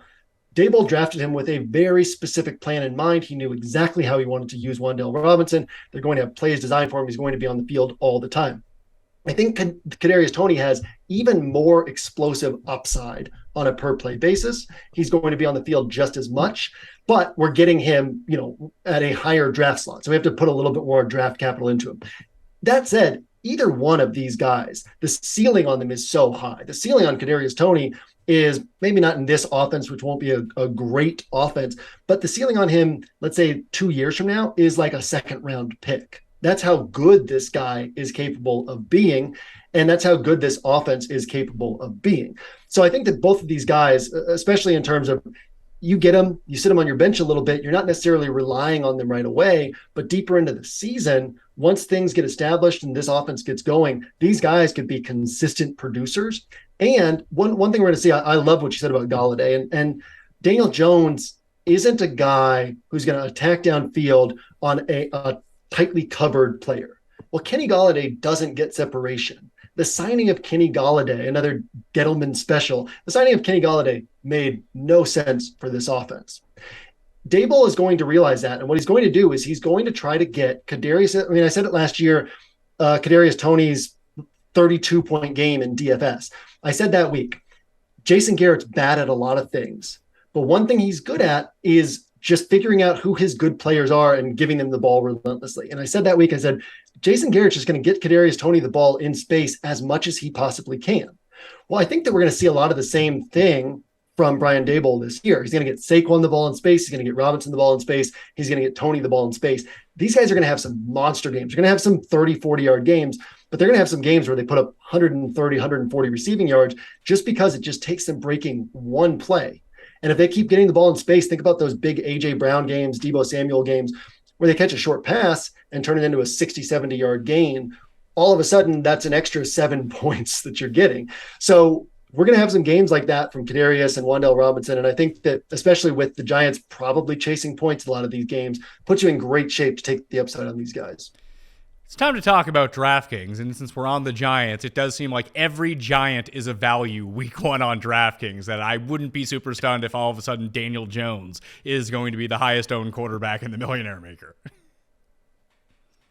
Dable drafted him with a very specific plan in mind. He knew exactly how he wanted to use Wendell Robinson. They're going to have plays designed for him. He's going to be on the field all the time. I think Kadarius Toney has even more explosive upside on a per play basis. He's going to be on the field just as much, but we're getting him, at a higher draft slot. So we have to put a little bit more draft capital into him. That said, either one of these guys, the ceiling on them is so high. The ceiling on Kadarius Toney is maybe not in this offense, which won't be a great offense, but the ceiling on him, let's say 2 years from now, is like a 2nd round pick. That's how good this guy is capable of being. And that's how good this offense is capable of being. So I think that both of these guys, especially in terms of you get them, you sit them on your bench a little bit, you're not necessarily relying on them right away, but deeper into the season, once things get established and this offense gets going, these guys could be consistent producers. And one thing we're going to see, I love what you said about Golladay, and Daniel Jones isn't a guy who's going to attack downfield on a tightly covered player. Well, Kenny Golladay doesn't get separation. The signing of Kenny Golladay, another Gettleman special, the signing of Kenny Golladay made no sense for this offense. Daboll is going to realize that. And what he's going to do is he's going to try to get Kadarius. I mean, I said it last year, Kadarius Toney's 32-point game in DFS. I said that week, Jason Garrett's bad at a lot of things, but one thing he's good at is just figuring out who his good players are and giving them the ball relentlessly. And I said that week, I said, Jason Garrett's just going to get Kadarius Toney the ball in space as much as he possibly can. Well, I think that we're going to see a lot of the same thing from Brian Daboll this year. He's going to get Saquon the ball in space. He's going to get Robinson the ball in space. He's going to get Toney the ball in space. These guys are going to have some monster games. They're going to have some 30, 40-yard games, but they're going to have some games where they put up 130, 140 receiving yards just because it just takes them breaking one play. And if they keep getting the ball in space, think about those big A.J. Brown games, Deebo Samuel games, where they catch a short pass and turn it into a 60, 70-yard gain. All of a sudden, that's an extra 7 points that you're getting. So we're going to have some games like that from Kadarius and Wan'Dale Robinson. And I think that, especially with the Giants probably chasing points in a lot of these games, puts you in great shape to take the upside on these guys. It's time to talk about DraftKings, and since we're on the Giants, it does seem like every Giant is a value week one on DraftKings, that I wouldn't be super stunned if all of a sudden Daniel Jones is going to be the highest owned quarterback in the Millionaire Maker.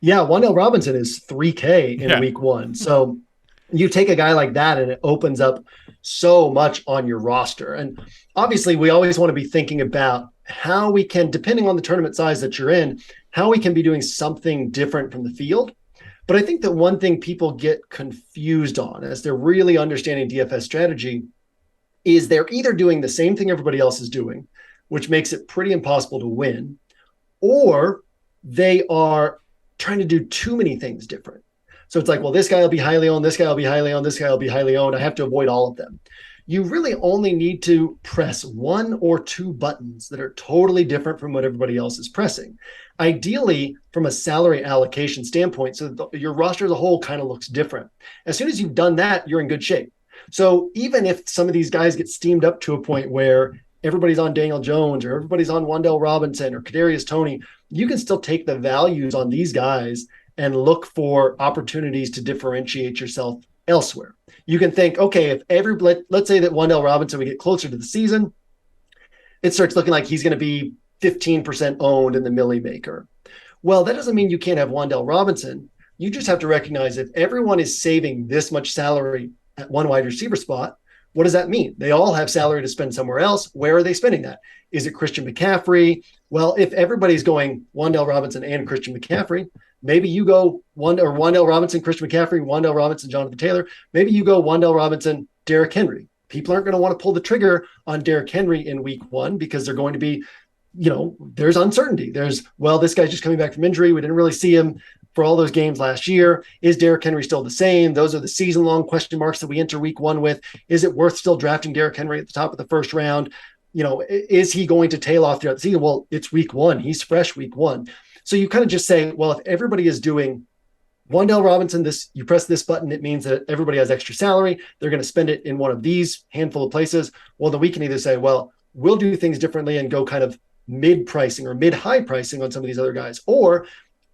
Yeah, Wan'Dale Robinson is 3K in week one. So you take a guy like that and it opens up so much on your roster. And obviously we always want to be thinking about how we can, depending on the tournament size that you're in, how we can be doing something different from the field. But I think that one thing people get confused on as they're really understanding DFS strategy is they're either doing the same thing everybody else is doing, which makes it pretty impossible to win, or they are trying to do too many things different. So it's like, well, this guy will be highly owned, this guy will be highly owned, this guy will be highly owned. I have to avoid all of them. You really only need to press one or two buttons that are totally different from what everybody else is pressing. Ideally, from a salary allocation standpoint, so that your roster as a whole kind of looks different. As soon as you've done that, you're in good shape. So even if some of these guys get steamed up to a point where everybody's on Daniel Jones or everybody's on Wan'Dale Robinson or Kadarius Toney, you can still take the values on these guys and look for opportunities to differentiate yourself elsewhere. You can think, okay, if let's say that Wan'Dale Robinson, we get closer to the season, it starts looking like he's going to be 15% owned in the Millie Maker. Well, that doesn't mean you can't have Wan'Dale Robinson. You just have to recognize if everyone is saving this much salary at one wide receiver spot, what does that mean? They all have salary to spend somewhere else. Where are they spending that? Is it Christian McCaffrey? Well, if everybody's going Wan'Dale Robinson and Christian McCaffrey, maybe you go Wan'Dale Robinson, Christian McCaffrey, Wan'Dale Robinson, Jonathan Taylor. Maybe you go Wan'Dale Robinson, Derrick Henry. People aren't going to want to pull the trigger on Derrick Henry in week one because they're going to be, there's uncertainty. This guy's just coming back from injury. We didn't really see him for all those games last year. Is Derrick Henry still the same? Those are the season-long question marks that we enter week one with. Is it worth still drafting Derrick Henry at the top of the first round? Is he going to tail off throughout the season? Well, it's week one. He's fresh week one. So you kind of just say, well, if everybody is doing Wan'Dale Robinson, you press this button, it means that everybody has extra salary. They're going to spend it in one of these handful of places. Well, then we can either say, well, we'll do things differently and go kind of mid-pricing or mid-high pricing on some of these other guys, or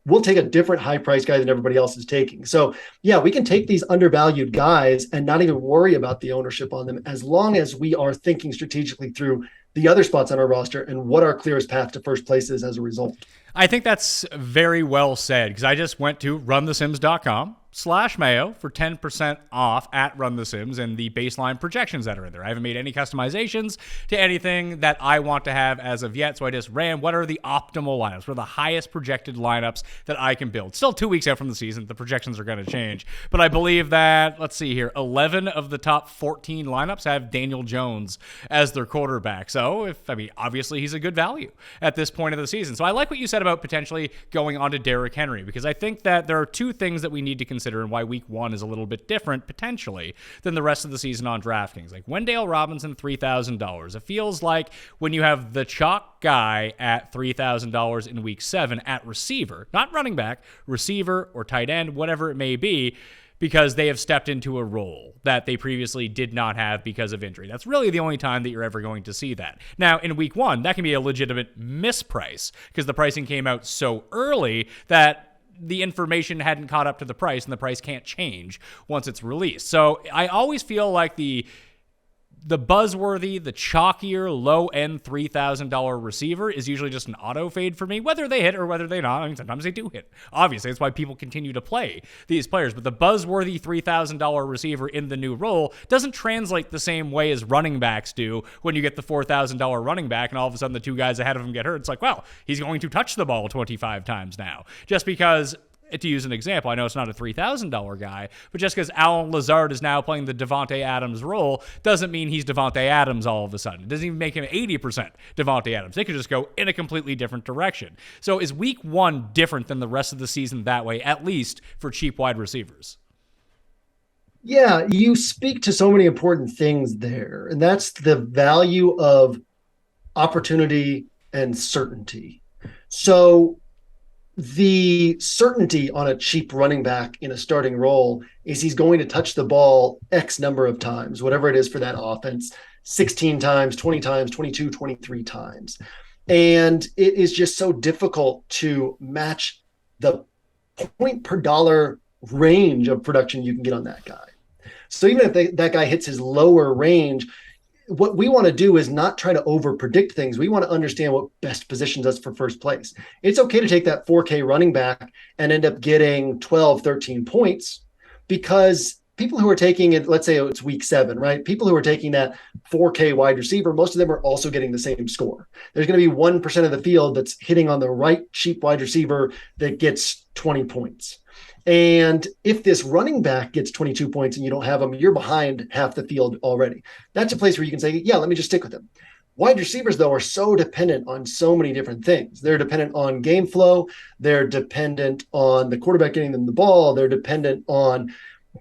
we'll take a different high price guy than everybody else is taking. So yeah, we can take these undervalued guys and not even worry about the ownership on them as long as we are thinking strategically through the other spots on our roster and what our clearest path to first place is as a result. I think that's very well said, because I just went to runthesims.com/Mayo for 10% off at Run the Sims and the baseline projections that are in there. I haven't made any customizations to anything that I want to have as of yet, so I just ran what are the optimal lineups, what are the highest projected lineups that I can build. Still 2 weeks out from the season, the projections are going to change, but I believe that, let's see here, 11 of the top 14 lineups have Daniel Jones as their quarterback. So, obviously he's a good value at this point of the season. So I like what you said about potentially going on to Derrick Henry, because I think that there are two things that we need to consider and why week one is a little bit different potentially than the rest of the season on DraftKings. Like Wan'Dale Robinson, $3,000. It feels like when you have the chalk guy at $3,000 in week 7 at receiver, not running back, receiver or tight end, whatever it may be, because they have stepped into a role that they previously did not have because of injury. That's really the only time that you're ever going to see that. Now, in week 1, that can be a legitimate misprice because the pricing came out so early that the information hadn't caught up to the price, and the price can't change once it's released. So I always feel like the the buzzworthy, the chalkier, low-end $3,000 receiver is usually just an auto fade for me, whether they hit or whether they not. I mean, sometimes they do hit. Obviously, that's why people continue to play these players. But the buzzworthy $3,000 receiver in the new role doesn't translate the same way as running backs do when you get the $4,000 running back and all of a sudden the two guys ahead of him get hurt. It's like, well, he's going to touch the ball 25 times now. Just because, to use an example, I know it's not a $3,000 guy, but just because Alan Lazard is now playing the Devontae Adams role doesn't mean he's Devontae Adams all of a sudden. It doesn't even make him 80% Devontae Adams. They could just go in a completely different direction. So is week one different than the rest of the season that way, at least for cheap wide receivers? Yeah, you speak to so many important things there, and that's the value of opportunity and certainty. So the certainty on a cheap running back in a starting role is he's going to touch the ball X number of times, whatever it is for that offense, 16 times, 20 times, 22, 23 times. And it is just so difficult to match the point per dollar range of production you can get on that guy. So even if that guy hits his lower range, what we want to do is not try to over predict things. We want to understand what best positions us for first place. It's okay to take that 4K running back and end up getting 12, 13 points, because people who are taking it, let's say it's week 7, right? People who are taking that 4K wide receiver, most of them are also getting the same score. There's going to be 1% of the field that's hitting on the right cheap wide receiver that gets 20 points. And if this running back gets 22 points and you don't have him, you're behind half the field already. That's a place where you can say, yeah, let me just stick with him. Wide receivers, though, are so dependent on so many different things. They're dependent on game flow. They're dependent on the quarterback getting them the ball. They're dependent on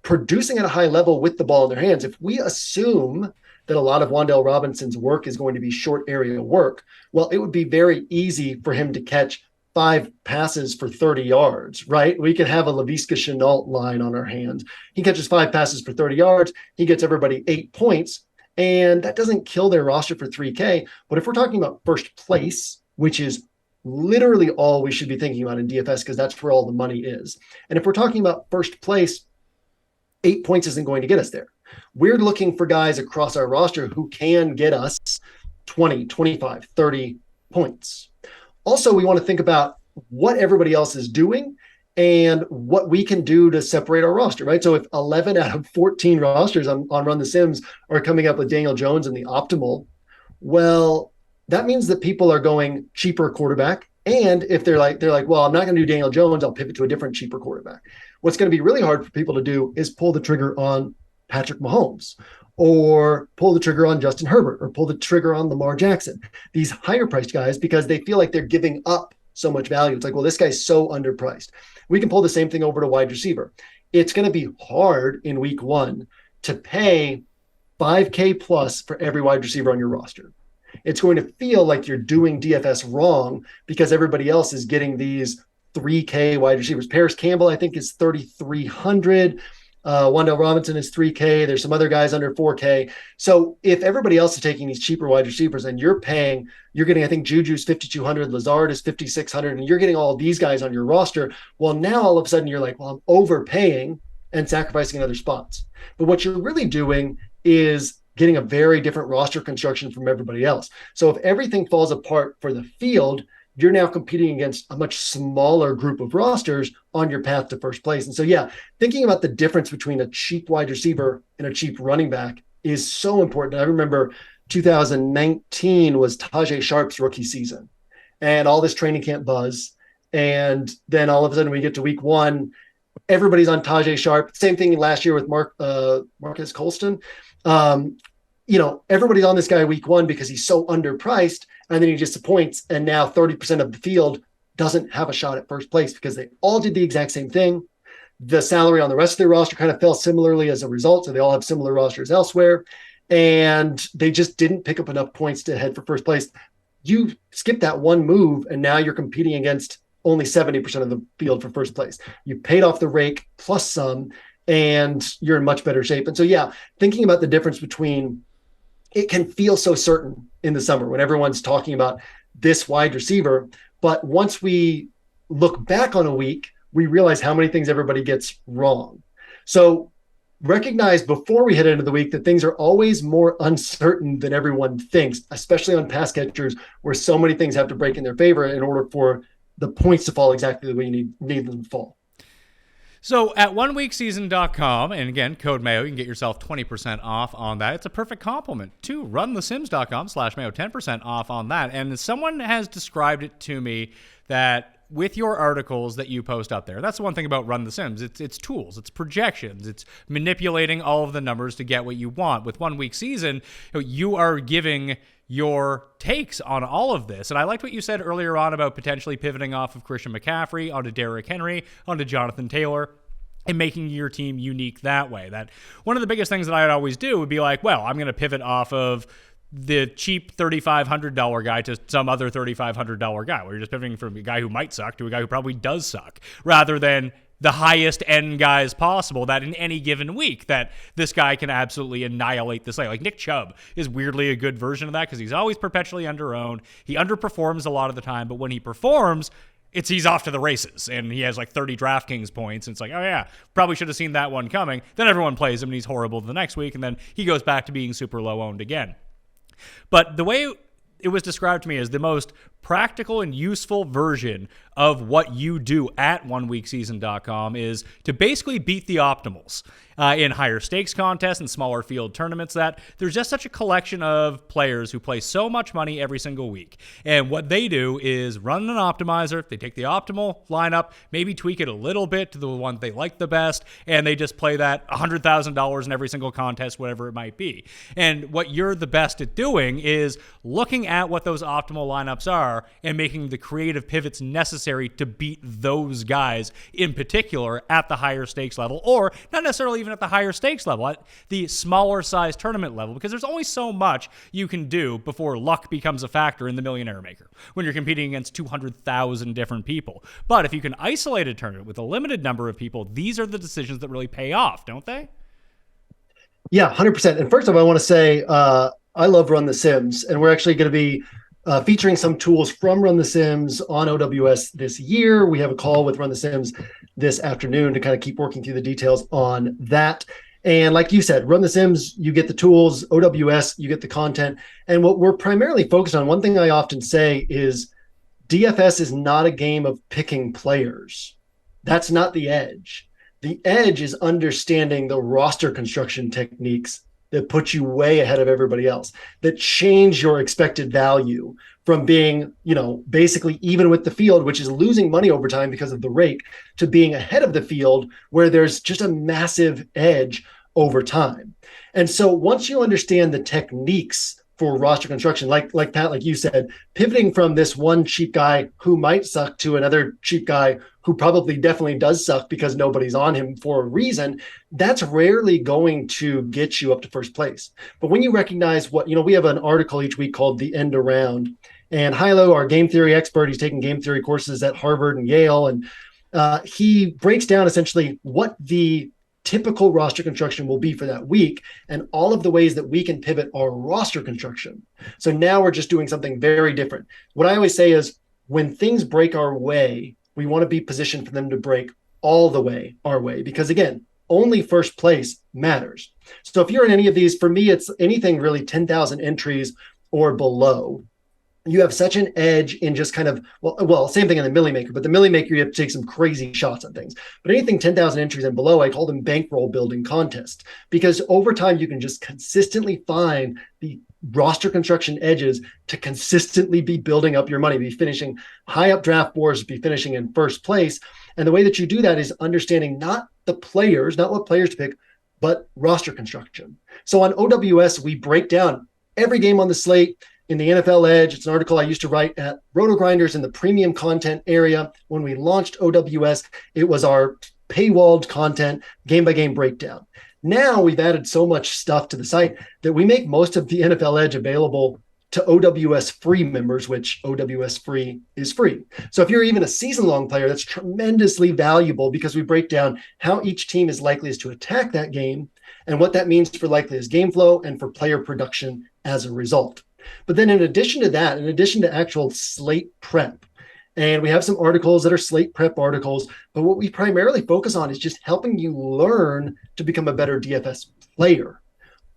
producing at a high level with the ball in their hands. If we assume that a lot of Wan'Dale Robinson's work is going to be short area work, well, it would be very easy for him to catch 5 passes for 30 yards, right? We could have a Laviska Shenault line on our hands. He catches 5 passes for 30 yards. He gets everybody 8 points, and that doesn't kill their roster for 3K. But if we're talking about first place, which is literally all we should be thinking about in DFS, because that's where all the money is. And if we're talking about first place, 8 points isn't going to get us there. We're looking for guys across our roster who can get us 20, 25, 30 points. Also, we want to think about what everybody else is doing and what we can do to separate our roster, right? So if 11 out of 14 rosters on Run the Sims are coming up with Daniel Jones in the optimal, well, that means that people are going cheaper quarterback. And if they're like, well, I'm not going to do Daniel Jones, I'll pivot to a different cheaper quarterback. What's going to be really hard for people to do is pull the trigger on Patrick Mahomes, or pull the trigger on Justin Herbert, or pull the trigger on Lamar Jackson, these higher priced guys, because they feel like they're giving up so much value. It's like, well, this guy's so underpriced. We can pull the same thing over to wide receiver. It's going to be hard in week 1 to pay $5K plus for every wide receiver on your roster. It's going to feel like you're doing DFS wrong because everybody else is getting these 3K wide receivers. Pearce Campbell, I think, is 3,300. Wan'Dale Robinson is 3K. There's some other guys under 4K. So if everybody else is taking these cheaper wide receivers and you're getting, I think Juju's 5,200, Lazard is 5,600, and you're getting all these guys on your roster. Well, now all of a sudden you're like, well, I'm overpaying and sacrificing other spots. But what you're really doing is getting a very different roster construction from everybody else. So if everything falls apart for the field, you're now competing against a much smaller group of rosters on your path to first place. And so, yeah, thinking about the difference between a cheap wide receiver and a cheap running back is so important. I remember 2019 was Tajay Sharp's rookie season, and all this training camp buzz. And then all of a sudden we get to week 1, everybody's on Tajay Sharp. Same thing last year with Marcus Colston. Everybody's on this guy week 1 because he's so underpriced, and then he disappoints. And now 30% of the field doesn't have a shot at first place because they all did the exact same thing. The salary on the rest of their roster kind of fell similarly as a result. So they all have similar rosters elsewhere, and they just didn't pick up enough points to head for first place. You skip that one move, and now you're competing against only 70% of the field for first place. You paid off the rake plus some, and you're in much better shape. And so, yeah, thinking about the difference between, it can feel so certain in the summer when everyone's talking about this wide receiver. But once we look back on a week, we realize how many things everybody gets wrong. So recognize before we head into the week that things are always more uncertain than everyone thinks, especially on pass catchers where so many things have to break in their favor in order for the points to fall exactly the way you need them to fall. So at oneweekseason.com, and again, code Mayo, you can get yourself 20% off on that. It's a perfect complement to runthesims.com/Mayo, 10% off on that. And someone has described it to me that with your articles that you post up there, that's the one thing about Run the Sims. It's tools, it's projections, it's manipulating all of the numbers to get what you want. With 1 week season, you are giving your takes on all of this. And I liked what you said earlier on about potentially pivoting off of Christian McCaffrey onto Derrick Henry, onto Jonathan Taylor, and making your team unique that way. That one of the biggest things that I'd always do would be like, well, I'm going to pivot off of the cheap $3,500 guy to some other $3,500 guy, where you're just pivoting from a guy who might suck to a guy who probably does suck, rather than the highest end guys possible that in any given week that this guy can absolutely annihilate the slate. Like Nick Chubb is weirdly a good version of that because he's always perpetually under-owned. He underperforms a lot of the time, but when he performs, he's off to the races, and he has like 30 DraftKings points, and it's like, oh yeah, probably should have seen that one coming. Then everyone plays him, and he's horrible the next week, and then he goes back to being super low-owned again. But the way it was described to me as the most practical and useful version of what you do at oneweekseason.com is to basically beat the optimals in higher stakes contests and smaller field tournaments. That there's just such a collection of players who play so much money every single week. And what they do is run an optimizer. They take the optimal lineup, maybe tweak it a little bit to the one they like the best, and they just play that $100,000 in every single contest, whatever it might be. And what you're the best at doing is looking at what those optimal lineups are and making the creative pivots necessary to beat those guys in particular at the higher stakes level, or not necessarily even at the higher stakes level, at the smaller size tournament level, because there's only so much you can do before luck becomes a factor in the Millionaire Maker when you're competing against 200,000 different people. But if you can isolate a tournament with a limited number of people, these are the decisions that really pay off, don't they? Yeah, 100%. And first of all, I want to say I love Run the Sims, and we're actually going to be featuring some tools from Run the Sims on OWS this year. We have a call with Run the Sims this afternoon to kind of keep working through the details on that. And like you said, Run the Sims, you get the tools, OWS, you get the content. And what we're primarily focused on, one thing I often say is DFS is not a game of picking players. That's not the edge. The edge is understanding the roster construction techniques that put you way ahead of everybody else, that change your expected value from being, basically even with the field, which is losing money over time because of the rake, to being ahead of the field where there's just a massive edge over time. And so once you understand the techniques for roster construction, like Pat, like you said, pivoting from this one cheap guy who might suck to another cheap guy who probably definitely does suck because nobody's on him for a reason, that's rarely going to get you up to first place. But when you recognize we have an article each week called The End Around, and Hilo, our game theory expert, he's taking game theory courses at Harvard and Yale, and he breaks down essentially what the typical roster construction will be for that week and all of the ways that we can pivot our roster construction. So now we're just doing something very different. What I always say is when things break our way, we want to be positioned for them to break all the way our way, because again, only first place matters. So if you're in any of these, for me, it's anything really 10,000 entries or below. You have such an edge in just kind of, same thing in the Millie Maker, but the Millie Maker, you have to take some crazy shots on things. But anything 10,000 entries and below, I call them bankroll building contests, because over time you can just consistently find the roster construction edges to consistently be building up your money, be finishing high up draft boards, be finishing in first place. And the way that you do that is understanding not the players, not what players to pick, but roster construction. So on OWS, we break down every game on the slate. In the NFL Edge, it's an article I used to write at Roto-Grinders in the premium content area. When we launched OWS, it was our paywalled content, game-by-game breakdown. Now we've added so much stuff to the site that we make most of the NFL Edge available to OWS free members, which OWS free is free. So if you're even a season-long player, that's tremendously valuable because we break down how each team is likeliest to attack that game and what that means for likeliest game flow and for player production as a result. But then in addition to that, in addition to actual slate prep, And we have some articles that are slate prep articles, but what we primarily focus on is just helping you learn to become a better DFS player.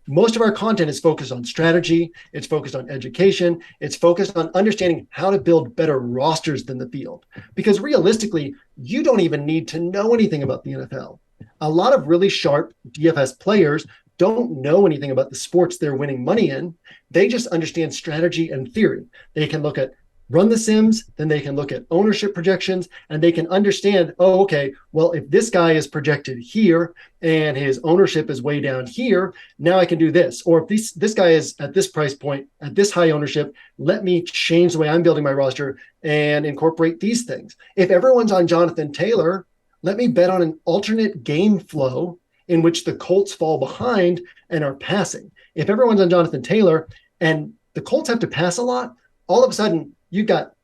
Most of our content is focused on strategy. It's focused on education. It's focused on understanding how to build better rosters than the field. Because realistically, you don't even need to know anything about the NFL. A lot of really sharp DFS players don't know anything about the sports they're winning money in. They just understand strategy and theory. They can look at run the sims, then they can look at ownership projections, and they can understand, oh, okay, well, if this guy is projected here and his ownership is way down here, now I can do this. Or if this guy is at this price point, at this high ownership, let me change the way I'm building my roster and incorporate these things. If everyone's on Jonathan Taylor, let me bet on an alternate game flow in which the Colts fall behind and are passing. If everyone's on Jonathan Taylor and the Colts have to pass a lot, all of a sudden you've got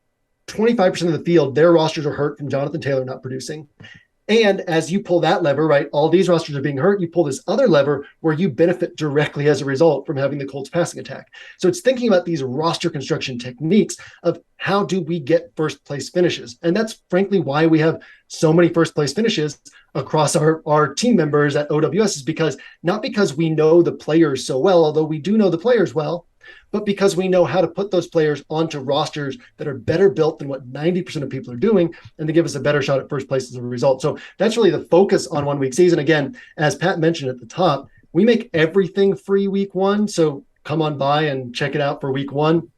25% of the field, their rosters are hurt from Jonathan Taylor not producing. And as you pull that lever, right, all these rosters are being hurt, you pull this other lever where you benefit directly as a result from having the Colts passing attack. So it's thinking about these roster construction techniques of how do we get first place finishes? And that's frankly why we have so many first place finishes across our team members at OWS, is because not because we know the players so well, although we do know the players well, but because we know how to put those players onto rosters that are better built than what 90% of people are doing, and they give us a better shot at first place as a result. So that's really the focus on 1 week season. Again, as Pat mentioned at the top, we make everything free week one. So come on by and check it out for week one,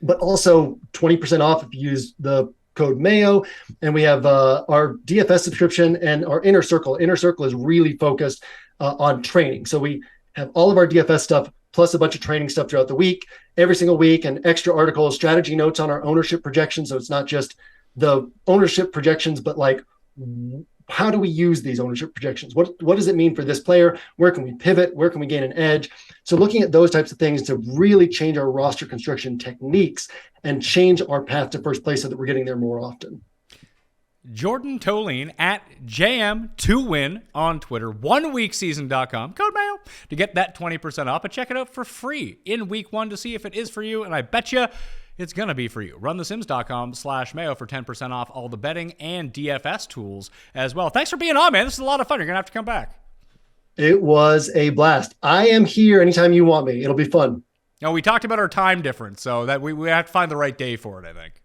but also 20% off if you use the code Mayo. And we have our DFS subscription and our Inner Circle. Inner Circle is really focused on training. So we have all of our DFS stuff plus a bunch of training stuff throughout the week, every single week, and extra articles, strategy notes on our ownership projections. So it's not just the ownership projections, but like, how do we use these ownership projections? What does it mean for this player? Where can we pivot? Where can we gain an edge? So looking at those types of things to really change our roster construction techniques and change our path to first place so that we're getting there more often. Jordan Tohline at JM2Win on Twitter, oneweekseason.com, code Mayo to get that 20% off, but check it out for free in week one to see if it is for you, and I bet you it's going to be for you. Runthesims.com/Mayo for 10% off all the betting and DFS tools as well. Thanks for being on, man. This is a lot of fun. You're going to have to come back. It was a blast. I am here anytime you want me. It'll be fun. No, we talked about our time difference, so that we have to find the right day for it, I think.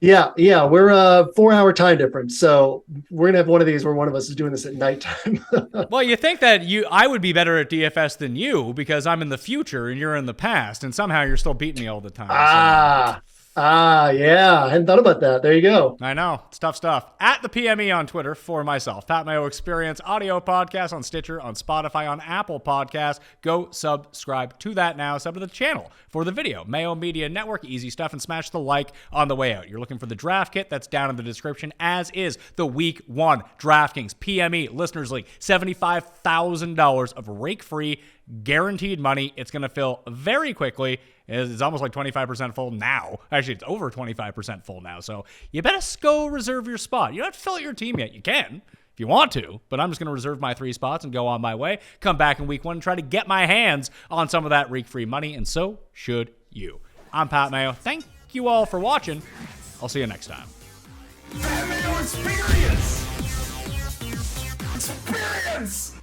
Yeah, we're a 4-hour time difference, so we're gonna have one of these where one of us is doing this at nighttime. Well, you think that I would be better at DFS than you because I'm in the future and you're in the past, and somehow you're still beating me all the time. Yeah, I hadn't thought about that. There you go. I know, it's tough stuff. At the PME on Twitter for myself, Pat Mayo Experience audio podcast on Stitcher, on Spotify, on Apple Podcasts. Go subscribe to that now. Sub to the channel for the video. Mayo Media Network, easy stuff, and smash the like on the way out. You're looking for the draft kit, that's down in the description, as is the Week 1 DraftKings PME Listeners League. $75,000 of rake-free guaranteed money. It's going to fill very quickly. It's almost like 25% full now. Actually, it's over 25% full now. So you better go reserve your spot. You don't have to fill out your team yet. You can if you want to, but I'm just going to reserve my 3 spots and go on my way. Come back in week 1 and try to get my hands on some of that rake-free money, and so should you. I'm Pat Mayo. Thank you all for watching. I'll see you next time. Mayo Experience! Experience!